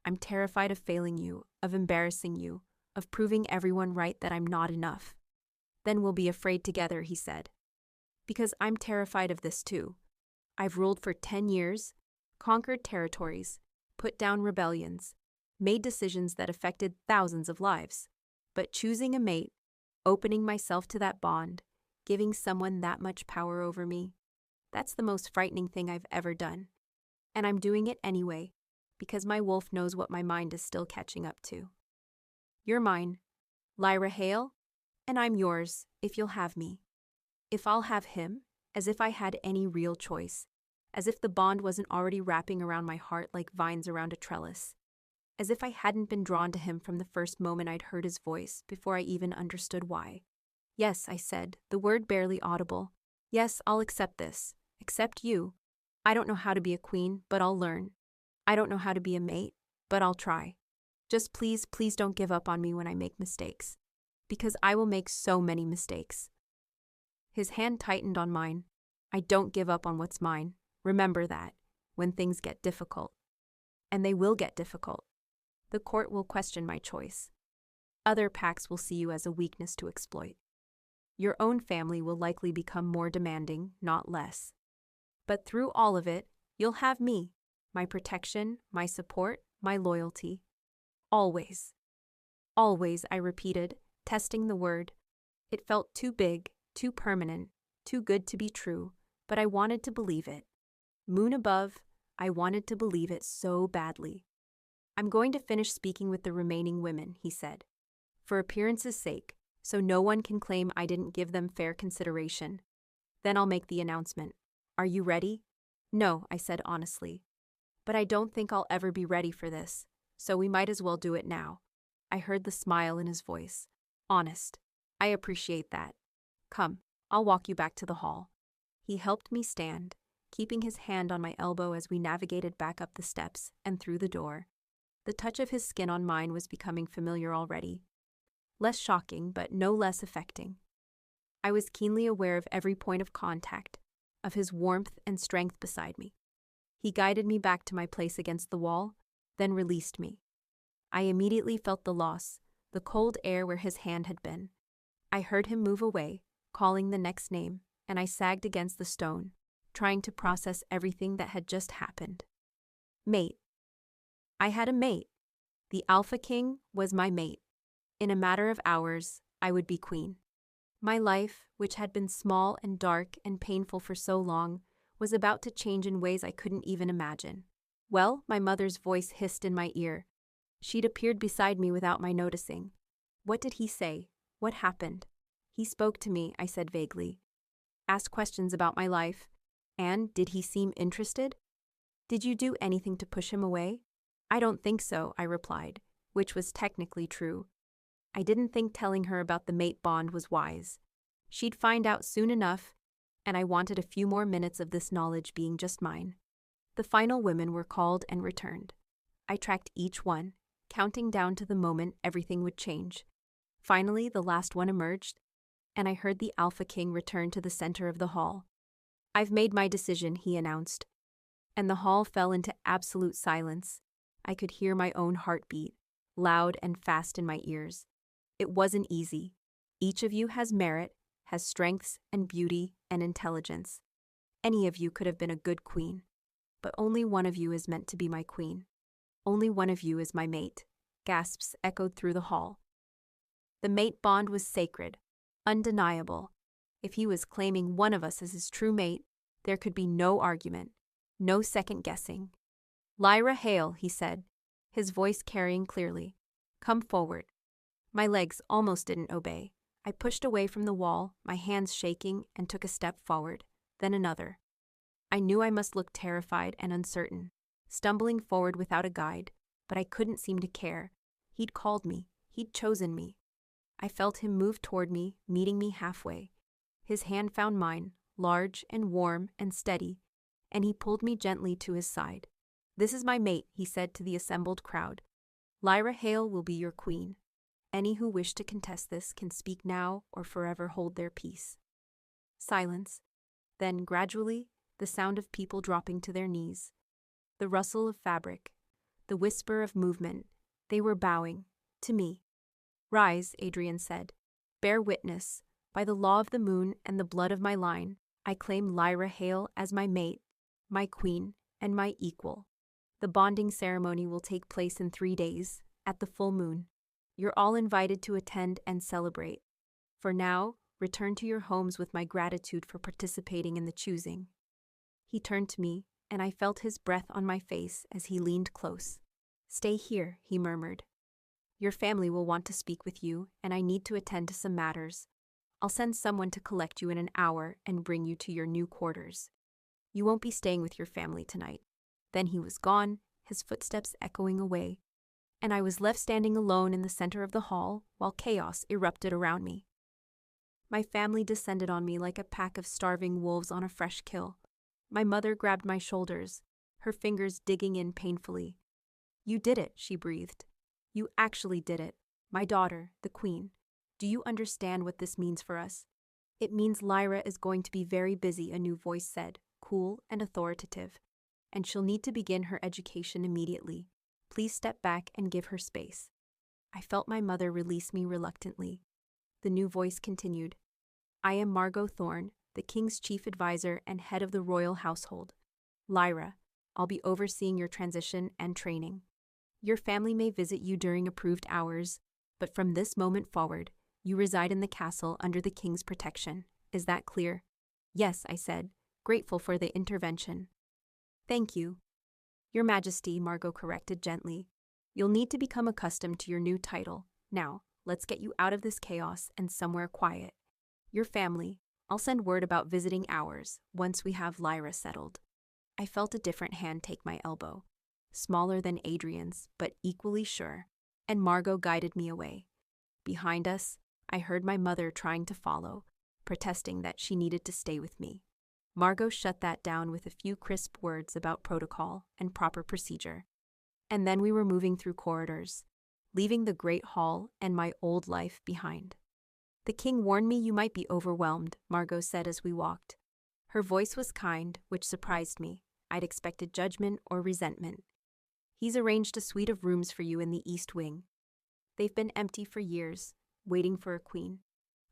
I'm terrified of failing you, of embarrassing you, of proving everyone right that I'm not enough. Then we'll be afraid together, he said. Because I'm terrified of this too. I've ruled for 10 years, conquered territories, put down rebellions, made decisions that affected thousands of lives. But choosing a mate, opening myself to that bond, giving someone that much power over me, that's the most frightening thing I've ever done. And I'm doing it anyway, because my wolf knows what my mind is still catching up to. You're mine, Lyra Hale, and I'm yours if you'll have me. If I'll have him, as if I had any real choice, as if the bond wasn't already wrapping around my heart like vines around a trellis, as if I hadn't been drawn to him from the first moment I'd heard his voice before I even understood why. Yes, I said, the word barely audible. Yes, I'll accept this. Accept you. I don't know how to be a queen, but I'll learn. I don't know how to be a mate, but I'll try. Just please, please don't give up on me when I make mistakes. Because I will make so many mistakes. His hand tightened on mine. I don't give up on what's mine. Remember that, when things get difficult. And they will get difficult. The court will question my choice. Other packs will see you as a weakness to exploit. Your own family will likely become more demanding, not less. But through all of it, you'll have me, my protection, my support, my loyalty. Always. Always, I repeated, testing the word. It felt too big, too permanent, too good to be true, but I wanted to believe it. Moon above, I wanted to believe it so badly. I'm going to finish speaking with the remaining women, he said. For appearance's sake, so no one can claim I didn't give them fair consideration. Then I'll make the announcement. Are you ready? No, I said honestly. But I don't think I'll ever be ready for this, so we might as well do it now. I heard the smile in his voice. Honest. I appreciate that. Come, I'll walk you back to the hall. He helped me stand, keeping his hand on my elbow as we navigated back up the steps and through the door. The touch of his skin on mine was becoming familiar already. Less shocking, but no less affecting. I was keenly aware of every point of contact, of his warmth and strength beside me. He guided me back to my place against the wall, then released me. I immediately felt the loss, the cold air where his hand had been. I heard him move away, calling the next name, and I sagged against the stone, trying to process everything that had just happened. Mate. I had a mate. The Alpha King was my mate. In a matter of hours, I would be queen. My life, which had been small and dark and painful for so long, was about to change in ways I couldn't even imagine. Well, my mother's voice hissed in my ear. She'd appeared beside me without my noticing. What did he say? What happened? He spoke to me, I said vaguely. Asked questions about my life. And did he seem interested? Did you do anything to push him away? I don't think so, I replied, which was technically true. I didn't think telling her about the mate bond was wise. She'd find out soon enough, and I wanted a few more minutes of this knowledge being just mine. The final women were called and returned. I tracked each one, counting down to the moment everything would change. Finally, the last one emerged, and I heard the Alpha King return to the center of the hall. I've made my decision, he announced. And the hall fell into absolute silence. I could hear my own heartbeat, loud and fast in my ears. It wasn't easy. Each of you has merit, has strengths and beauty and intelligence. Any of you could have been a good queen. But only one of you is meant to be my queen. Only one of you is my mate. Gasps echoed through the hall. The mate bond was sacred, undeniable. If he was claiming one of us as his true mate, there could be no argument, no second guessing. Lyra Hale, he said, his voice carrying clearly. Come forward. My legs almost didn't obey. I pushed away from the wall, my hands shaking, and took a step forward, then another. I knew I must look terrified and uncertain, stumbling forward without a guide, but I couldn't seem to care. He'd called me. He'd chosen me. I felt him move toward me, meeting me halfway. His hand found mine, large and warm and steady, and he pulled me gently to his side. This is my mate, he said to the assembled crowd. Lyra Hale will be your queen. Any who wish to contest this can speak now or forever hold their peace. Silence. Then, gradually, the sound of people dropping to their knees. The rustle of fabric. the whisper of movement. They were bowing. To me. Rise, Adrian said. Bear witness. By the law of the moon and the blood of my line, I claim Lyra Hale as my mate, my queen, and my equal. The bonding ceremony will take place in 3 days, at the full moon. You're all invited to attend and celebrate. For now, return to your homes with my gratitude for participating in the choosing. He turned to me, and I felt his breath on my face as he leaned close. Stay here, he murmured. Your family will want to speak with you, and I need to attend to some matters. I'll send someone to collect you in an hour and bring you to your new quarters. You won't be staying with your family tonight. Then he was gone, his footsteps echoing away, and I was left standing alone in the center of the hall while chaos erupted around me. My family descended on me like a pack of starving wolves on a fresh kill. My mother grabbed my shoulders, her fingers digging in painfully. You did it, she breathed. You actually did it. My daughter, the queen. Do you understand what this means for us? It means Lyra is going to be very busy, a new voice said, cool and authoritative. And she'll need to begin her education immediately. Please step back and give her space. I felt my mother release me reluctantly. The new voice continued. I am Margot Thorne, the king's chief advisor and head of the royal household. Lyra, I'll be overseeing your transition and training. Your family may visit you during approved hours, but from this moment forward, you reside in the castle under the king's protection. Is that clear? Yes, I said, grateful for the intervention. Thank you. Your Majesty, Margot corrected gently. You'll need to become accustomed to your new title. Now, let's get you out of this chaos and somewhere quiet. Your family, I'll send word about visiting hours once we have Lyra settled. I felt a different hand take my elbow, smaller than Adrian's, but equally sure, and Margot guided me away. Behind us, I heard my mother trying to follow, protesting that she needed to stay with me. Margot shut that down with a few crisp words about protocol and proper procedure. And then we were moving through corridors, leaving the great hall and my old life behind. The king warned me you might be overwhelmed, Margot said as we walked. Her voice was kind, which surprised me. I'd expected judgment or resentment. He's arranged a suite of rooms for you in the East Wing. They've been empty for years, waiting for a queen.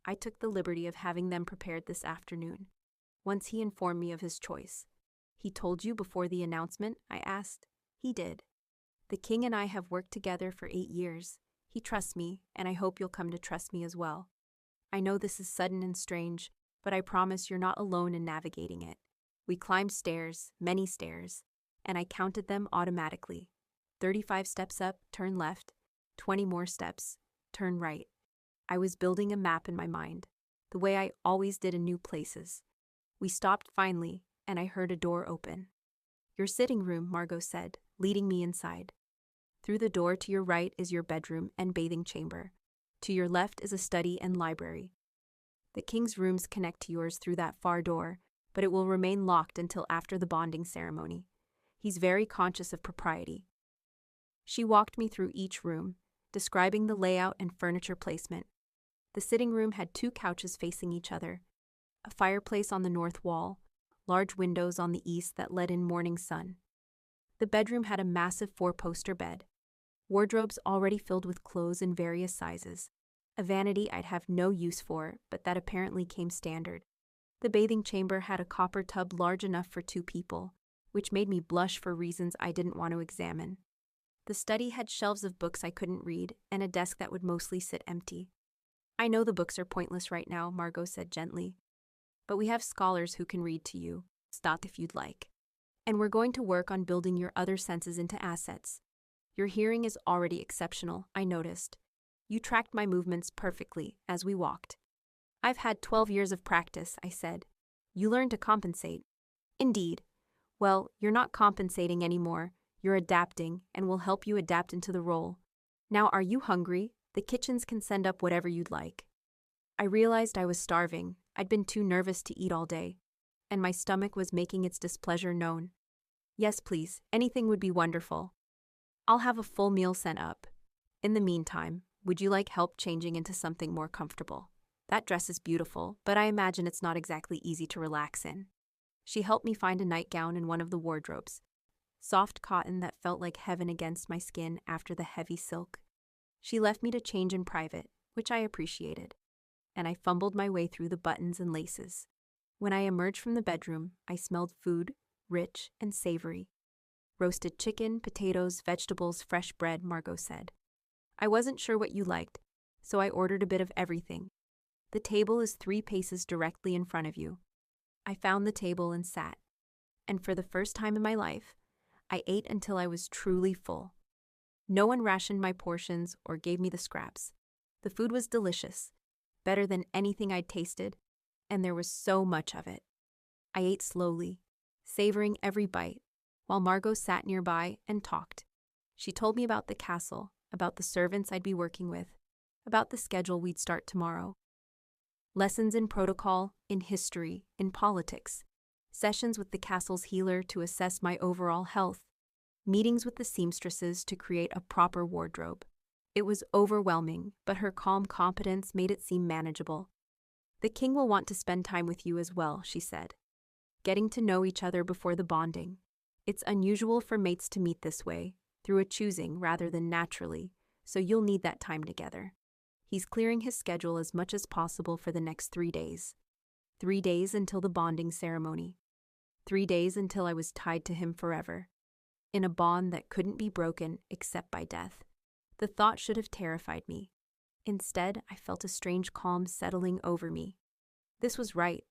I took the liberty of having them prepared this afternoon. Once he informed me of his choice. He told you before the announcement? I asked. He did. The king and I have worked together for 8 years. He trusts me, and I hope you'll come to trust me as well. I know this is sudden and strange, but I promise you're not alone in navigating it. We climbed stairs, many stairs, and I counted them automatically. 35 steps up, turn left. 20 more steps, turn right. I was building a map in my mind, the way I always did in new places. We stopped finally, and I heard a door open. Your sitting room, Margot said, leading me inside. Through the door to your right is your bedroom and bathing chamber. To your left is a study and library. The king's rooms connect to yours through that far door, but it will remain locked until after the bonding ceremony. He's very conscious of propriety. She walked me through each room, describing the layout and furniture placement. The sitting room had 2 couches facing each other, a fireplace on the north wall, large windows on the east that let in morning sun. The bedroom had a massive 4-poster bed, wardrobes already filled with clothes in various sizes, a vanity I'd have no use for, but that apparently came standard. The bathing chamber had a copper tub large enough for 2 people, which made me blush for reasons I didn't want to examine. The study had shelves of books I couldn't read and a desk that would mostly sit empty. I know the books are pointless right now, Margot said gently. But we have scholars who can read to you, stop if you'd like. And we're going to work on building your other senses into assets. Your hearing is already exceptional, I noticed. You tracked my movements perfectly as we walked. I've had 12 years of practice, I said. You learn to compensate. Indeed. Well, you're not compensating anymore. You're adapting, and we'll help you adapt into the role. Now, are you hungry? The kitchens can send up whatever you'd like. I realized I was starving. I'd been too nervous to eat all day, and my stomach was making its displeasure known. Yes, please, anything would be wonderful. I'll have a full meal sent up. In the meantime, would you like help changing into something more comfortable? That dress is beautiful, but I imagine it's not exactly easy to relax in. She helped me find a nightgown in one of the wardrobes. soft cotton that felt like heaven against my skin after the heavy silk. She left me to change in private, which I appreciated, and I fumbled my way through the buttons and laces. When I emerged from the bedroom, I smelled food, rich and savory. Roasted chicken, potatoes, vegetables, fresh bread, Margot said. I wasn't sure what you liked, so I ordered a bit of everything. The table is 3 paces directly in front of you. I found the table and sat. And for the first time in my life, I ate until I was truly full. No one rationed my portions or gave me the scraps. The food was delicious, better than anything I'd tasted, and there was so much of it. I ate slowly, savoring every bite, while Margot sat nearby and talked. She told me about the castle, about the servants I'd be working with, about the schedule we'd start tomorrow. Lessons in protocol, in history, in politics, sessions with the castle's healer to assess my overall health, meetings with the seamstresses to create a proper wardrobe. It was overwhelming, but her calm competence made it seem manageable. The king will want to spend time with you as well, she said. Getting to know each other before the bonding. It's unusual for mates to meet this way, through a choosing rather than naturally, so you'll need that time together. He's clearing his schedule as much as possible for the next 3 days. 3 days until the bonding ceremony. 3 days until I was tied to him forever. In a bond that couldn't be broken except by death. The thought should have terrified me. Instead, I felt a strange calm settling over me. This was right.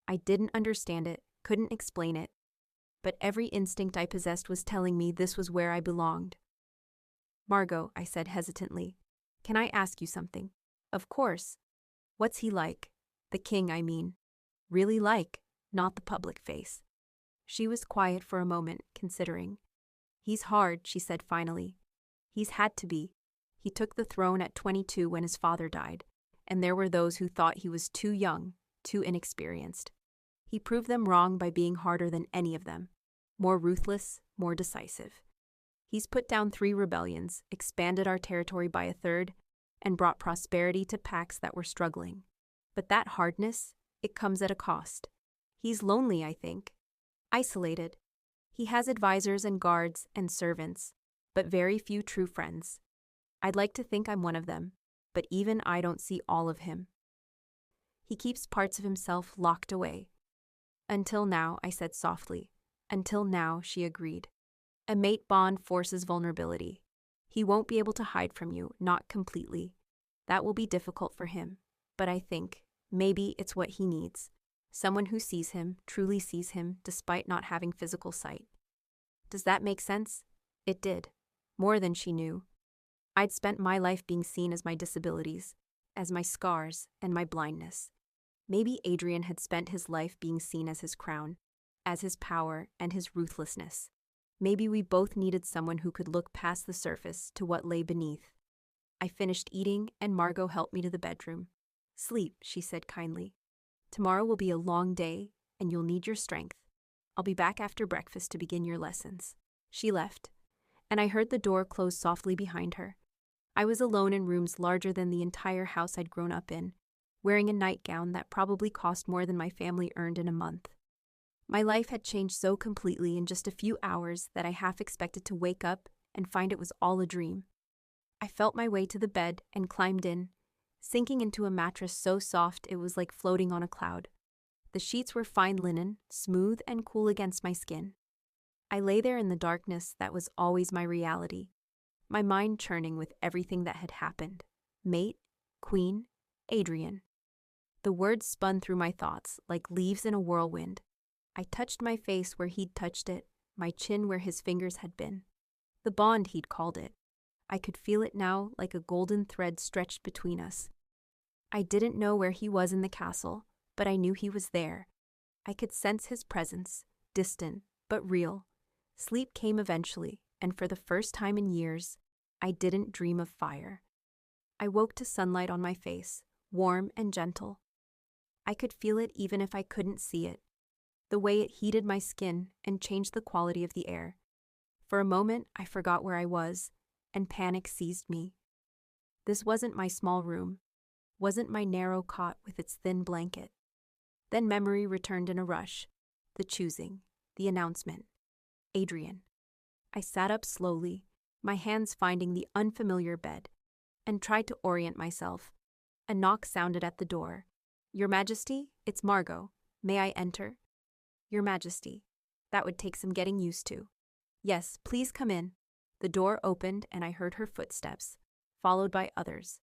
I didn't understand it, couldn't explain it, but every instinct I possessed was telling me this was where I belonged. Margot, I said hesitantly, can I ask you something? Of course. What's he like? The king, I mean. Really like, not the public face. She was quiet for a moment, considering. He's hard, she said finally. He's had to be. He took the throne at 22 when his father died, and there were those who thought he was too young, too inexperienced. He proved them wrong by being harder than any of them. More ruthless, more decisive. He's put down 3 rebellions, expanded our territory by 1/3, and brought prosperity to packs that were struggling. But that hardness, it comes at a cost. He's lonely, I think. Isolated. He has advisors and guards and servants, but very few true friends. I'd like to think I'm one of them, but even I don't see all of him. He keeps parts of himself locked away. Until now, I said softly. Until now, she agreed. A mate bond forces vulnerability. He won't be able to hide from you, not completely. That will be difficult for him, but I think, maybe it's what he needs. Someone who sees him, truly sees him, despite not having physical sight. Does that make sense? It did. More than she knew. I'd spent my life being seen as my disabilities, as my scars and my blindness. Maybe Adrian had spent his life being seen as his crown, as his power and his ruthlessness. Maybe we both needed someone who could look past the surface to what lay beneath. I finished eating and Margot helped me to the bedroom. Sleep, she said kindly. Tomorrow will be a long day and you'll need your strength. I'll be back after breakfast to begin your lessons. She left, and I heard the door close softly behind her. I was alone in rooms larger than the entire house I'd grown up in, wearing a nightgown that probably cost more than my family earned in a month. My life had changed so completely in just a few hours that I half expected to wake up and find it was all a dream. I felt my way to the bed and climbed in, sinking into a mattress so soft it was like floating on a cloud. The sheets were fine linen, smooth and cool against my skin. I lay there in the darkness that was always my reality, my mind churning with everything that had happened. Mate, queen, Adrian. The words spun through my thoughts like leaves in a whirlwind. I touched my face where he'd touched it, my chin where his fingers had been. The bond, he'd called it. I could feel it now like a golden thread stretched between us. I didn't know where he was in the castle, but I knew he was there. I could sense his presence, distant, but real. Sleep came eventually, and for the first time in years, I didn't dream of fire. I woke to sunlight on my face, warm and gentle. I could feel it even if I couldn't see it. The way it heated my skin and changed the quality of the air. For a moment, I forgot where I was, and panic seized me. This wasn't my small room, wasn't my narrow cot with its thin blanket. Then memory returned in a rush. The choosing, the announcement. Adrian. I sat up slowly, my hands finding the unfamiliar bed, and tried to orient myself. A knock sounded at the door. "Your Majesty, it's Margot. May I enter?" "Your Majesty." That would take some getting used to. "Yes, please come in." The door opened and I heard her footsteps, followed by others.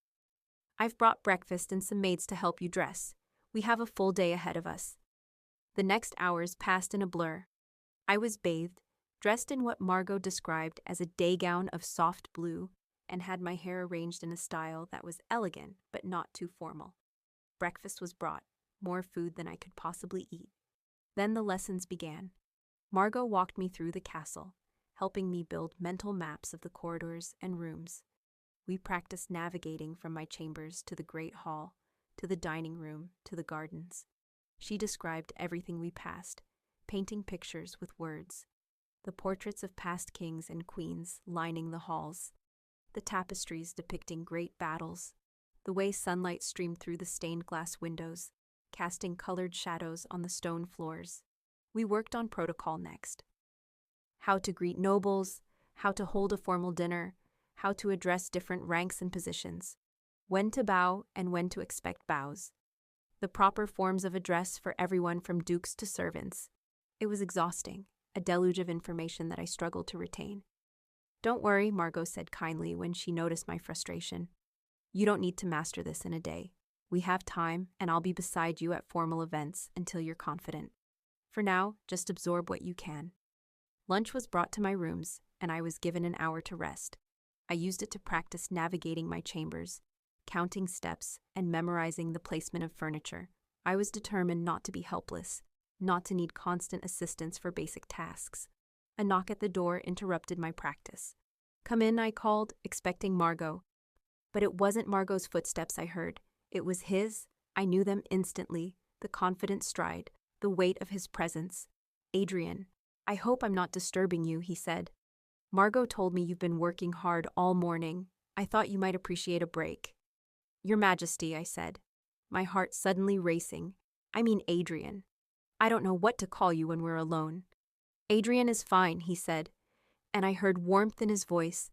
"I've brought breakfast and some maids to help you dress. We have a full day ahead of us." The next hours passed in a blur. I was bathed, dressed in what Margot described as a day gown of soft blue, and had my hair arranged in a style that was elegant but not too formal. Breakfast was brought, more food than I could possibly eat. Then the lessons began. Margot walked me through the castle, helping me build mental maps of the corridors and rooms. We practiced navigating from my chambers to the great hall, to the dining room, to the gardens. She described everything we passed, painting pictures with words. The portraits of past kings and queens lining the halls, the tapestries depicting great battles, the way sunlight streamed through the stained glass windows, casting colored shadows on the stone floors. We worked on protocol next. How to greet nobles, how to hold a formal dinner, how to address different ranks and positions, when to bow and when to expect bows, the proper forms of address for everyone from dukes to servants. It was exhausting, a deluge of information that I struggled to retain. "Don't worry," Margot said kindly when she noticed my frustration. "You don't need to master this in a day. We have time, and I'll be beside you at formal events until you're confident. For now, just absorb what you can." Lunch was brought to my rooms, and I was given an hour to rest. I used it to practice navigating my chambers, counting steps, and memorizing the placement of furniture. I was determined not to be helpless, not to need constant assistance for basic tasks. A knock at the door interrupted my practice. "Come in," I called, expecting Margot. But it wasn't Margot's footsteps I heard. It was his. I knew them instantly, the confident stride, the weight of his presence. "Adrian, I hope I'm not disturbing you," he said. "Margot told me you've been working hard all morning. I thought you might appreciate a break." "Your Majesty," I said, my heart suddenly racing. "I mean Adrian. I don't know what to call you when we're alone." "Adrian is fine," he said, and I heard warmth in his voice.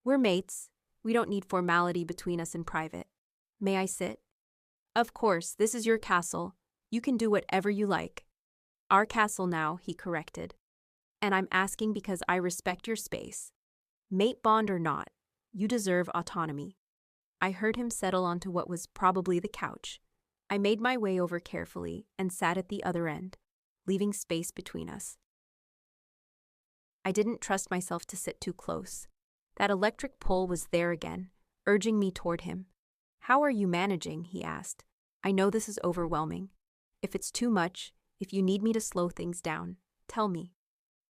"We're mates. We don't need formality between us in private. May I sit?" "Of course, this is your castle. You can do whatever you like." "Our castle now," he corrected. "And I'm asking because I respect your space. Mate bond or not, you deserve autonomy." I heard him settle onto what was probably the couch. I made my way over carefully and sat at the other end, leaving space between us. I didn't trust myself to sit too close. That electric pull was there again, urging me toward him. "How are you managing?" he asked. "I know this is overwhelming. If it's too much, if you need me to slow things down, tell me."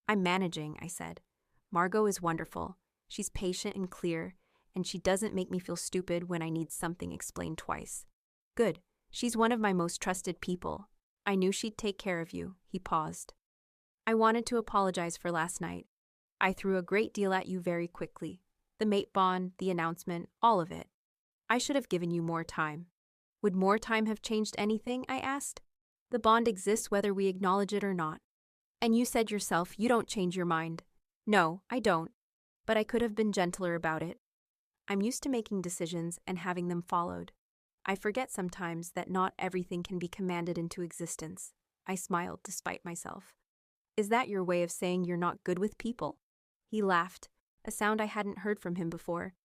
"I'm managing," I said. "Margot is wonderful. She's patient and clear, and she doesn't make me feel stupid when I need something explained twice." "Good. She's one of my most trusted people. I knew she'd take care of you." He paused. "I wanted to apologize for last night. I threw a great deal at you very quickly. The mate bond, the announcement, all of it. I should have given you more time." "Would more time have changed anything?" I asked. "The bond exists whether we acknowledge it or not. And you said yourself you don't change your mind." "No, I don't. But I could have been gentler about it. I'm used to making decisions and having them followed. I forget sometimes that not everything can be commanded into existence." I smiled despite myself. "Is that your way of saying you're not good with people?" He laughed, a sound I hadn't heard from him before.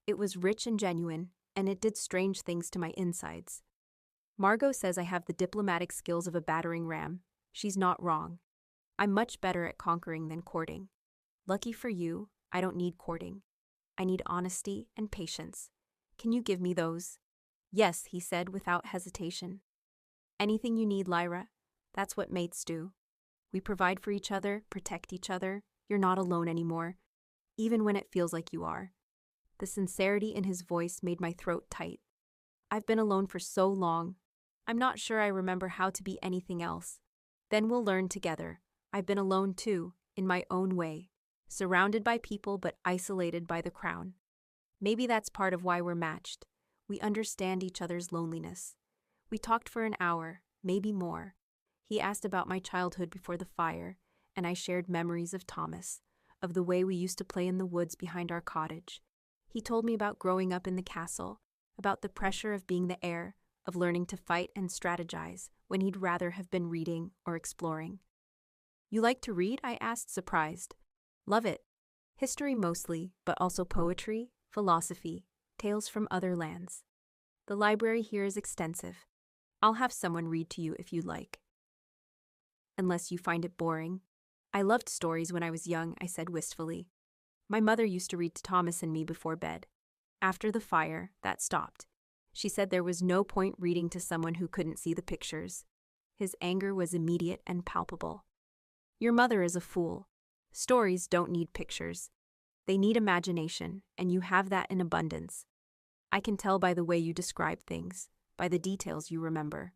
It was rich and genuine, and it did strange things to my insides. "Margot says I have the diplomatic skills of a battering ram. She's not wrong. I'm much better at conquering than courting. Lucky for you, I don't need courting. I need honesty and patience. Can you give me those?" "Yes," he said without hesitation. "Anything you need, Lyra. That's what mates do. We provide for each other, protect each other. You're not alone anymore, even when it feels like you are." The sincerity in his voice made my throat tight. I've been alone for so long. I'm not sure I remember how to be anything else. Then we'll learn together. I've been alone too, in my own way, surrounded by people but isolated by the crown. Maybe that's part of why we're matched. We understand each other's loneliness. We talked for an hour, maybe more. He asked about my childhood before the fire, and I shared memories of Thomas, of the way we used to play in the woods behind our cottage. He told me about growing up in the castle, about the pressure of being the heir, of learning to fight and strategize when he'd rather have been reading or exploring. "You like to read?" I asked, surprised. "Love it. History mostly, but also poetry, philosophy, tales from other lands. The library here is extensive. I'll have someone read to you if you like. Unless you find it boring." "I loved stories when I was young," I said wistfully. "My mother used to read to Thomas and me before bed. After the fire, that stopped. She said there was no point reading to someone who couldn't see the pictures." His anger was immediate and palpable. "Your mother is a fool. Stories don't need pictures. They need imagination, and you have that in abundance. I can tell by the way you describe things, by the details you remember."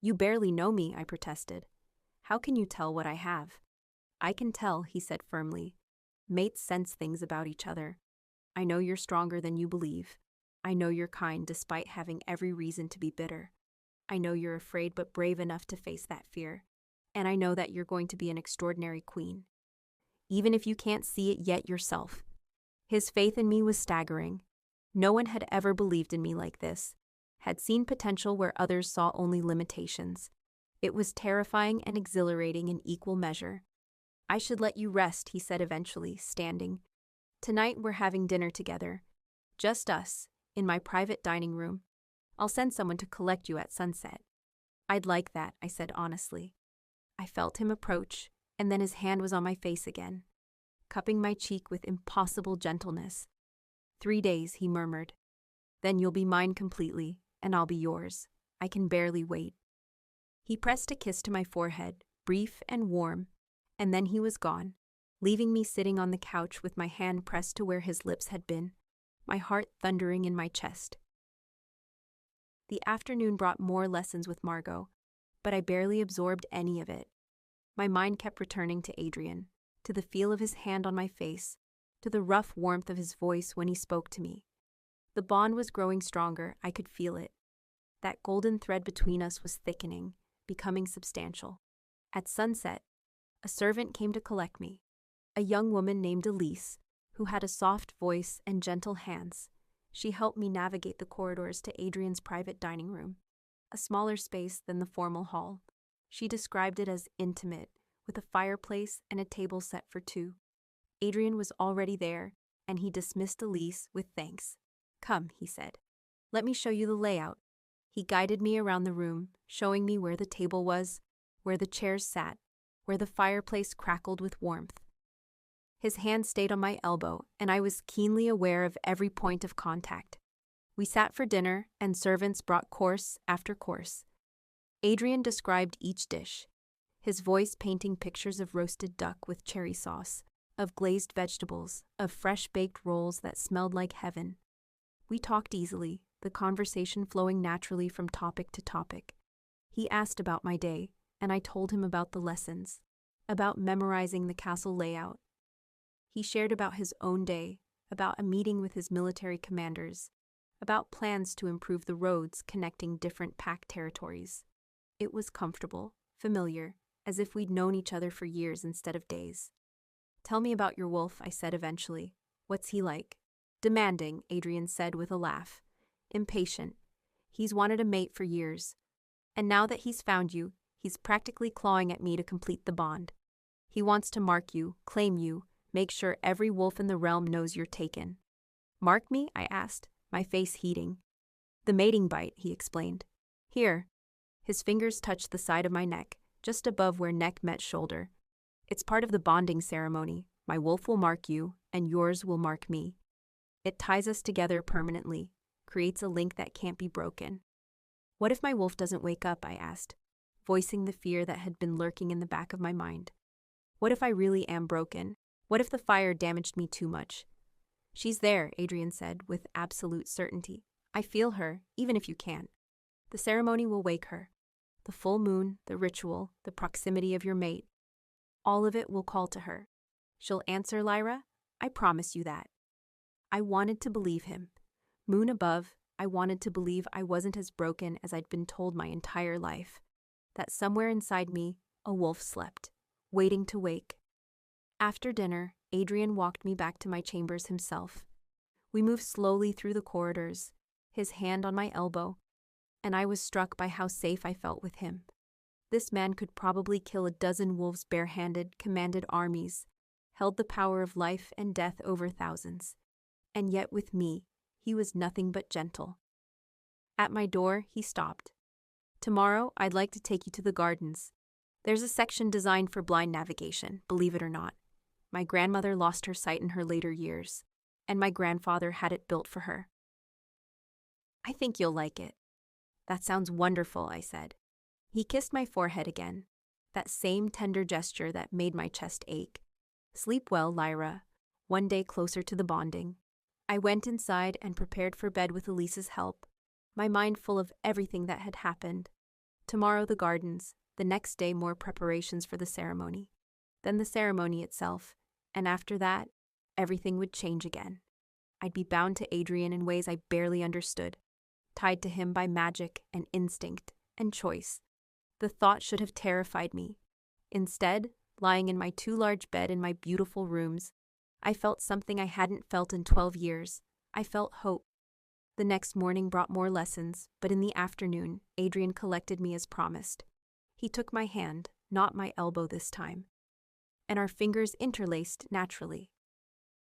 "You barely know me," I protested. "How can you tell what I have?" "I can tell," he said firmly. "Mates sense things about each other. I know you're stronger than you believe. I know you're kind despite having every reason to be bitter. I know you're afraid but brave enough to face that fear. And I know that you're going to be an extraordinary queen. Even if you can't see it yet yourself." His faith in me was staggering. No one had ever believed in me like this, had seen potential where others saw only limitations. It was terrifying and exhilarating in equal measure. "I should let you rest," he said eventually, standing. "Tonight we're having dinner together. Just us, in my private dining room. I'll send someone to collect you at sunset." "I'd like that," I said honestly. I felt him approach, and then his hand was on my face again, cupping my cheek with impossible gentleness. 3 days, he murmured. "Then you'll be mine completely, and I'll be yours. I can barely wait." He pressed a kiss to my forehead, brief and warm, and then he was gone, leaving me sitting on the couch with my hand pressed to where his lips had been, my heart thundering in my chest. The afternoon brought more lessons with Margot, but I barely absorbed any of it. My mind kept returning to Adrian, to the feel of his hand on my face, to the rough warmth of his voice when he spoke to me. The bond was growing stronger, I could feel it. That golden thread between us was thickening, becoming substantial. At sunset, a servant came to collect me, a young woman named Elise, who had a soft voice and gentle hands. She helped me navigate the corridors to Adrian's private dining room, a smaller space than the formal hall. She described it as intimate, with a fireplace and a table set for 2. Adrian was already there, and he dismissed Elise with thanks. "Come," he said. "Let me show you the layout." He guided me around the room, showing me where the table was, where the chairs sat, where the fireplace crackled with warmth. His hand stayed on my elbow, and I was keenly aware of every point of contact. We sat for dinner, and servants brought course after course. Adrian described each dish, his voice painting pictures of roasted duck with cherry sauce, of glazed vegetables, of fresh-baked rolls that smelled like heaven. We talked easily, the conversation flowing naturally from topic to topic. He asked about my day, and I told him about the lessons, about memorizing the castle layout. He shared about his own day, about a meeting with his military commanders, about plans to improve the roads connecting different pack territories. It was comfortable, familiar, as if we'd known each other for years instead of days. "Tell me about your wolf," I said eventually. "What's he like?" "Demanding," Adrian said with a laugh. "Impatient. He's wanted a mate for years. And now that he's found you, he's practically clawing at me to complete the bond. He wants to mark you, claim you, make sure every wolf in the realm knows you're taken." "Mark me?" I asked, my face heating. "The mating bite," he explained. "Here." His fingers touched the side of my neck, just above where neck met shoulder. "It's part of the bonding ceremony. My wolf will mark you, and yours will mark me. It ties us together permanently, creates a link that can't be broken." "What if my wolf doesn't wake up?" I asked, voicing the fear that had been lurking in the back of my mind. "What if I really am broken? What if the fire damaged me too much?" "She's there," Adrian said, with absolute certainty. "I feel her, even if you can't. The ceremony will wake her. The full moon, the ritual, the proximity of your mate. All of it will call to her. She'll answer, Lyra. I promise you that." I wanted to believe him. Moon above, I wanted to believe I wasn't as broken as I'd been told my entire life. That somewhere inside me, a wolf slept, waiting to wake. After dinner, Adrian walked me back to my chambers himself. We moved slowly through the corridors, his hand on my elbow, and I was struck by how safe I felt with him. This man could probably kill a dozen wolves barehanded, commanded armies, held the power of life and death over thousands. And yet with me, he was nothing but gentle. At my door, he stopped. "Tomorrow, I'd like to take you to the gardens. There's a section designed for blind navigation, believe it or not. My grandmother lost her sight in her later years, and my grandfather had it built for her. I think you'll like it." "That sounds wonderful," I said. He kissed my forehead again, that same tender gesture that made my chest ache. "Sleep well, Lyra, one day closer to the bonding." I went inside and prepared for bed with Elise's help, my mind full of everything that had happened. Tomorrow the gardens, the next day more preparations for the ceremony, then the ceremony itself, and after that, everything would change again. I'd be bound to Adrian in ways I barely understood, tied to him by magic and instinct and choice. The thought should have terrified me. Instead, lying in my too large bed in my beautiful rooms, I felt something I hadn't felt in 12 years. I felt hope. The next morning brought more lessons, but in the afternoon, Adrian collected me as promised. He took my hand, not my elbow this time, and our fingers interlaced naturally.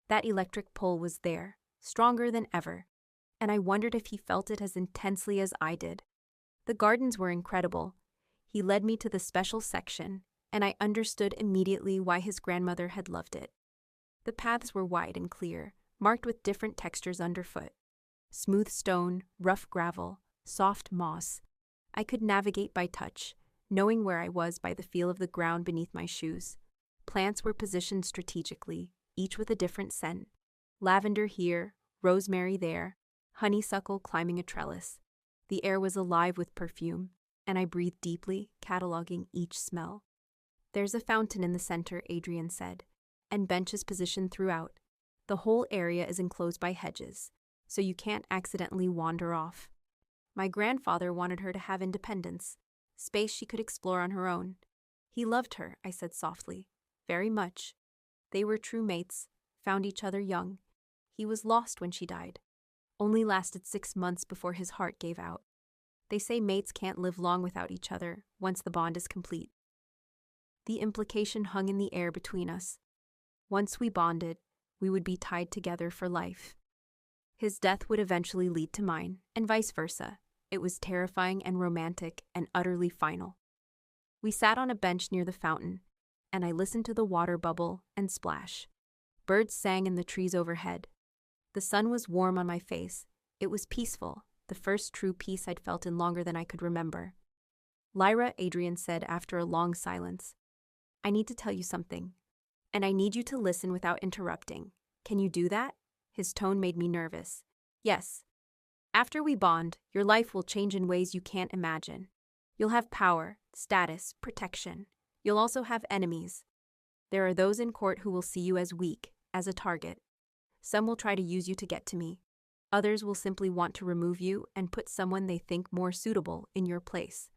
That electric pull was there, stronger than ever, and I wondered if he felt it as intensely as I did. The gardens were incredible. He led me to the special section, and I understood immediately why his grandmother had loved it. The paths were wide and clear, marked with different textures underfoot. Smooth stone, rough gravel, soft moss. I could navigate by touch, knowing where I was by the feel of the ground beneath my shoes. Plants were positioned strategically, each with a different scent. Lavender here, rosemary there, honeysuckle climbing a trellis. The air was alive with perfume, and I breathed deeply, cataloging each smell. "There's a fountain in the center," Adrian said, "and benches positioned throughout. The whole area is enclosed by hedges, so you can't accidentally wander off." My grandfather wanted her to have independence, space she could explore on her own. "He loved her," I said softly, "very much. They were true mates, found each other young. He was lost when she died. Only lasted 6 months before his heart gave out. They say mates can't live long without each other once the bond is complete." The implication hung in the air between us. Once we bonded, we would be tied together for life. His death would eventually lead to mine, and vice versa. It was terrifying and romantic and utterly final. We sat on a bench near the fountain, and I listened to the water bubble and splash. Birds sang in the trees overhead. The sun was warm on my face. It was peaceful, the first true peace I'd felt in longer than I could remember. "Lyra," Adrian said after a long silence, "I need to tell you something, and I need you to listen without interrupting. Can you do that?" His tone made me nervous. "Yes. After we bond, your life will change in ways you can't imagine. You'll have power, status, protection. You'll also have enemies. There are those in court who will see you as weak, as a target. Some will try to use you to get to me. Others will simply want to remove you and put someone they think more suitable in your place.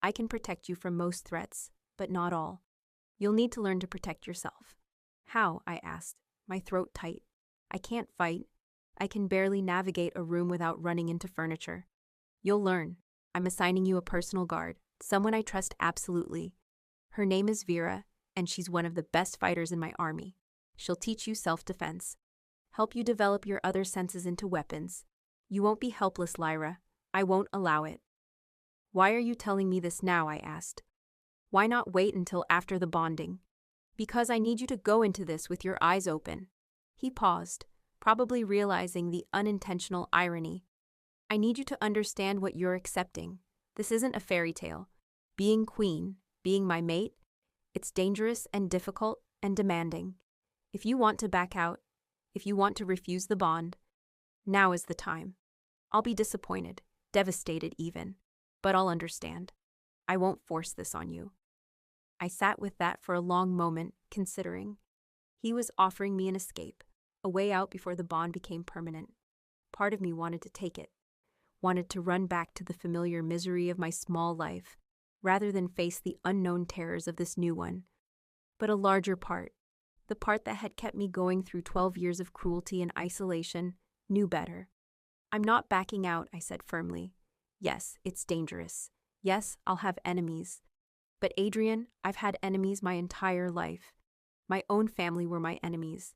I can protect you from most threats, but not all. You'll need to learn to protect yourself." "How?" I asked, my throat tight. "I can't fight. I can barely navigate a room without running into furniture." "You'll learn. I'm assigning you a personal guard, someone I trust absolutely. Her name is Vera, and she's one of the best fighters in my army. She'll teach you self-defense, help you develop your other senses into weapons. You won't be helpless, Lyra. I won't allow it." "Why are you telling me this now?" I asked. "Why not wait until after the bonding?" "Because I need you to go into this with your eyes open." He paused, probably realizing the unintentional irony. "I need you to understand what you're accepting. This isn't a fairy tale. Being queen, being my mate, it's dangerous and difficult and demanding. If you want to back out, if you want to refuse the bond, now is the time. I'll be disappointed, devastated even, but I'll understand. I won't force this on you." I sat with that for a long moment, considering. He was offering me an escape, a way out before the bond became permanent. Part of me wanted to take it, wanted to run back to the familiar misery of my small life, rather than face the unknown terrors of this new one. But a larger part, The part that had kept me going through 12 years of cruelty and isolation, knew better. I'm not backing out, I said firmly. Yes, it's dangerous. Yes, I'll have enemies. But Adrian, I've had enemies my entire life. My own family were my enemies.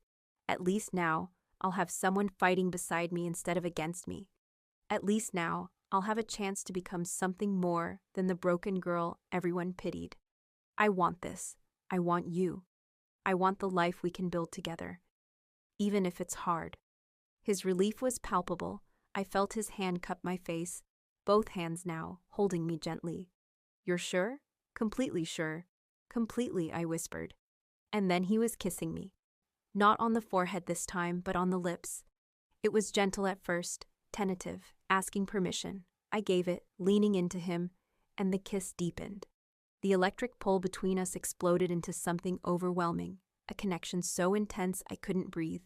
At least now, I'll have someone fighting beside me instead of against me. At least now, I'll have a chance to become something more than the broken girl everyone pitied. I want this. I want you. I want the life we can build together. Even if it's hard. His relief was palpable. I felt his hand cup my face, both hands now, holding me gently. You're sure? Completely sure. Completely, I whispered. And then he was kissing me. Not on the forehead this time, but on the lips. It was gentle at first, tentative, asking permission. I gave it, leaning into him, and the kiss deepened. The electric pull between us exploded into something overwhelming, a connection so intense I couldn't breathe.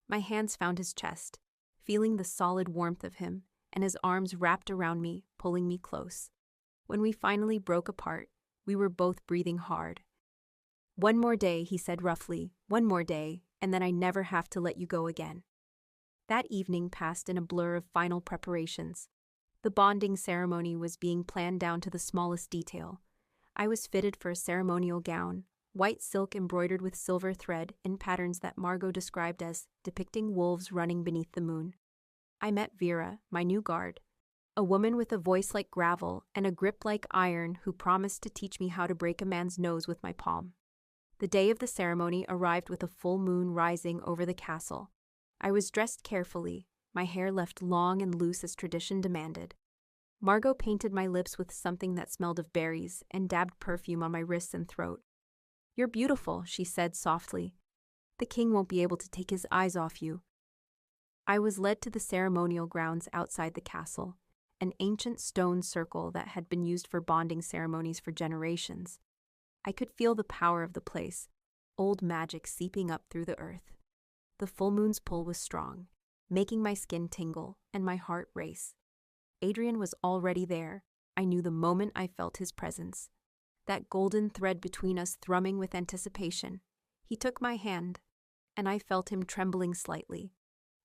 My hands found his chest, feeling the solid warmth of him, and his arms wrapped around me, pulling me close. When we finally broke apart, we were both breathing hard. One more day, he said roughly, one more day, and then I never have to let you go again. That evening passed in a blur of final preparations. The bonding ceremony was being planned down to the smallest detail. I was fitted for a ceremonial gown, white silk embroidered with silver thread in patterns that Margot described as depicting wolves running beneath the moon. I met Vera, my new guard, a woman with a voice like gravel and a grip like iron who promised to teach me how to break a man's nose with my palm. The day of the ceremony arrived with a full moon rising over the castle. I was dressed carefully, my hair left long and loose as tradition demanded. Margot painted my lips with something that smelled of berries and dabbed perfume on my wrists and throat. You're beautiful, she said softly. The king won't be able to take his eyes off you. I was led to the ceremonial grounds outside the castle, an ancient stone circle that had been used for bonding ceremonies for generations. I could feel the power of the place, old magic seeping up through the earth. The full moon's pull was strong, making my skin tingle and my heart race. Adrian was already there. I knew the moment I felt his presence. That golden thread between us thrumming with anticipation. He took my hand, and I felt him trembling slightly.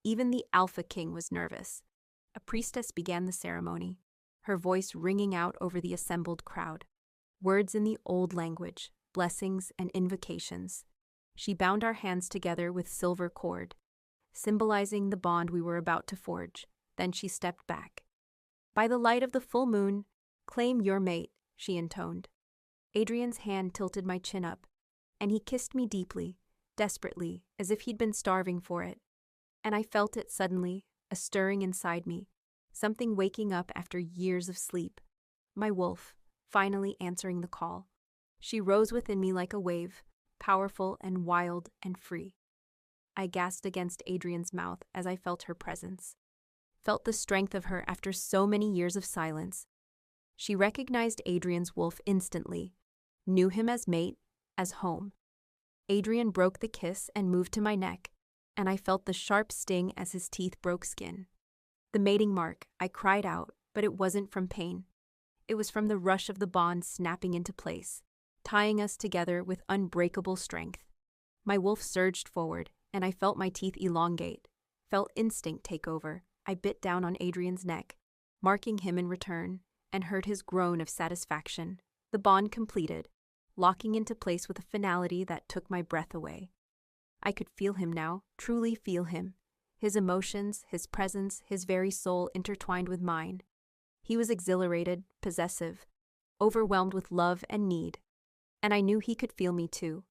Even the Alpha King was nervous. A priestess began the ceremony, her voice ringing out over the assembled crowd. Words in the old language, blessings and invocations. She bound our hands together with silver cord, symbolizing the bond we were about to forge. Then she stepped back. By the light of the full moon, claim your mate, she intoned. Adrian's hand tilted my chin up, and he kissed me deeply, desperately, as if he'd been starving for it. And I felt it suddenly, a stirring inside me, something waking up after years of sleep. My wolf, finally answering the call. She rose within me like a wave, powerful and wild and free. I gasped against Adrian's mouth as I felt her presence. Felt the strength of her after so many years of silence. She recognized Adrian's wolf instantly, knew him as mate, as home. Adrian broke the kiss and moved to my neck, and I felt the sharp sting as his teeth broke skin. The mating mark, I cried out, but it wasn't from pain. It was from the rush of the bond snapping into place, tying us together with unbreakable strength. My wolf surged forward, and I felt my teeth elongate, felt instinct take over. I bit down on Adrian's neck, marking him in return, and heard his groan of satisfaction. The bond completed, locking into place with a finality that took my breath away. I could feel him now, truly feel him. His emotions, his presence, his very soul intertwined with mine. He was exhilarated, possessive, overwhelmed with love and need. And I knew he could feel me too,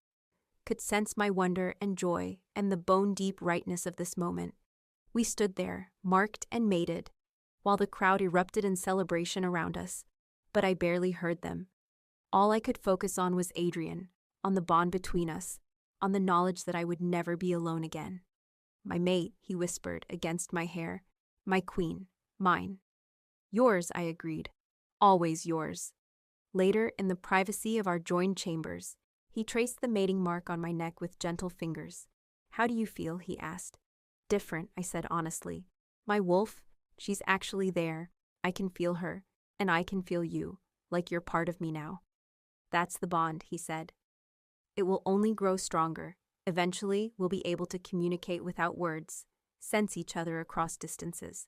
could sense my wonder and joy and the bone-deep rightness of this moment. We stood there, marked and mated, while the crowd erupted in celebration around us, but I barely heard them. All I could focus on was Adrian, on the bond between us, on the knowledge that I would never be alone again. My mate, he whispered against my hair, my queen, mine. Yours, I agreed, always yours. Later, in the privacy of our joined chambers, he traced the mating mark on my neck with gentle fingers. How do you feel? He asked. Different, I said honestly. My wolf, she's actually there. I can feel her, and I can feel you, like you're part of me now. That's the bond, he said. It will only grow stronger, Eventually, we'll be able to communicate without words, sense each other across distances.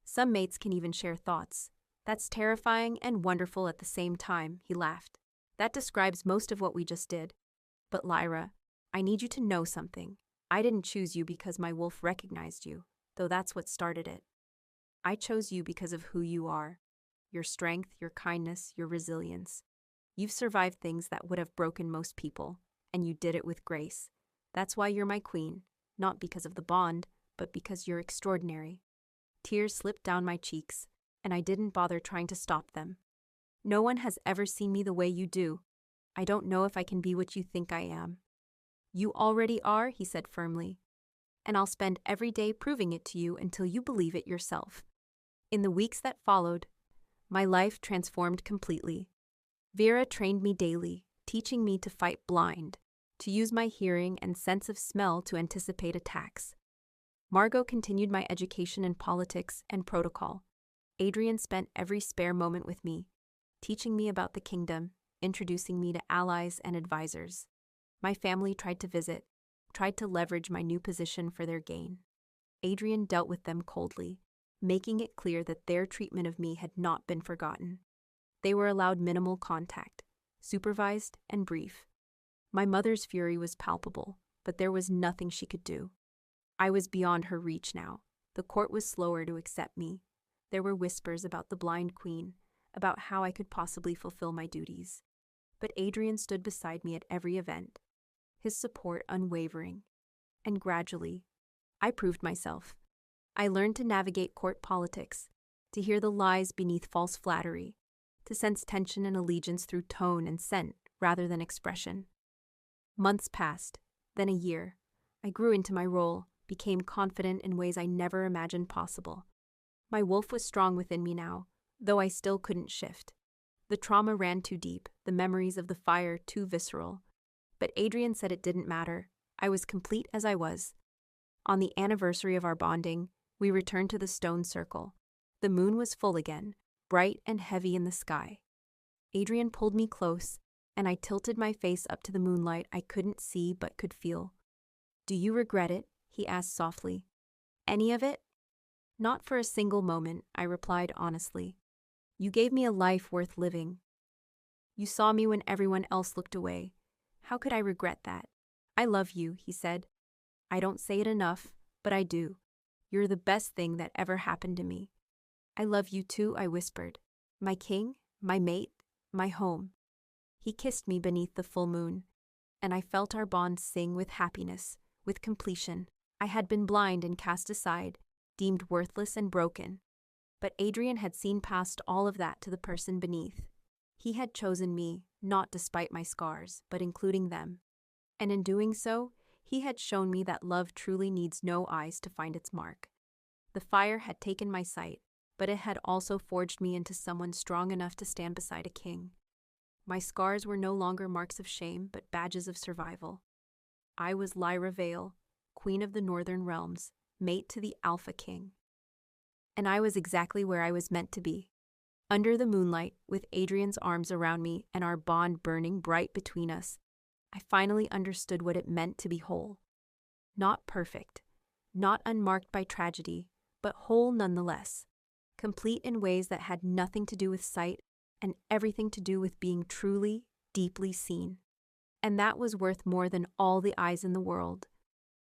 Some mates can even share thoughts. That's terrifying and wonderful at the same time, he laughed. That describes most of what we just did. But Lyra, I need you to know something. I didn't choose you because my wolf recognized you, though that's what started it. I chose you because of who you are. Your strength, your kindness, your resilience. You've survived things that would have broken most people, and you did it with grace. That's why you're my queen, not because of the bond, but because you're extraordinary. Tears slipped down my cheeks, and I didn't bother trying to stop them. No one has ever seen me the way you do. I don't know if I can be what you think I am. You already are, he said firmly. And I'll spend every day proving it to you until you believe it yourself. In the weeks that followed, my life transformed completely. Vera trained me daily, teaching me to fight blind, to use my hearing and sense of smell to anticipate attacks. Margot continued my education in politics and protocol. Adrian spent every spare moment with me, teaching me about the kingdom, introducing me to allies and advisors. My family tried to visit, tried to leverage my new position for their gain. Adrian dealt with them coldly, making it clear that their treatment of me had not been forgotten. They were allowed minimal contact, supervised and brief. My mother's fury was palpable, but there was nothing she could do. I was beyond her reach now. The court was slower to accept me. There were whispers about the blind queen, about how I could possibly fulfill my duties. But Adrian stood beside me at every event, his support unwavering. And gradually, I proved myself. I learned to navigate court politics, to hear the lies beneath false flattery, to sense tension and allegiance through tone and scent rather than expression. Months passed, then a year. I grew into my role, became confident in ways I never imagined possible. My wolf was strong within me now, though I still couldn't shift. The trauma ran too deep, the memories of the fire too visceral. But Adrian said it didn't matter. I was complete as I was. On the anniversary of our bonding, we returned to the stone circle. The moon was full again, bright and heavy in the sky. Adrian pulled me close, and I tilted my face up to the moonlight I couldn't see but could feel. "Do you regret it?" he asked softly. "Any of it?" "Not for a single moment," I replied honestly. "You gave me a life worth living. You saw me when everyone else looked away. How could I regret that?" "I love you," he said. "I don't say it enough, but I do. You're the best thing that ever happened to me." "I love you too," I whispered. "My king, my mate, my home." He kissed me beneath the full moon, and I felt our bond sing with happiness, with completion. I had been blind and cast aside, deemed worthless and broken. But Adrian had seen past all of that to the person beneath. He had chosen me, not despite my scars, but including them. And in doing so, he had shown me that love truly needs no eyes to find its mark. The fire had taken my sight, but it had also forged me into someone strong enough to stand beside a king. My scars were no longer marks of shame, but badges of survival. I was Lyra Vale, Queen of the Northern Realms, mate to the Alpha King. And I was exactly where I was meant to be. Under the moonlight, with Adrian's arms around me and our bond burning bright between us, I finally understood what it meant to be whole. Not perfect, not unmarked by tragedy, but whole nonetheless, complete in ways that had nothing to do with sight and everything to do with being truly, deeply seen. And that was worth more than all the eyes in the world.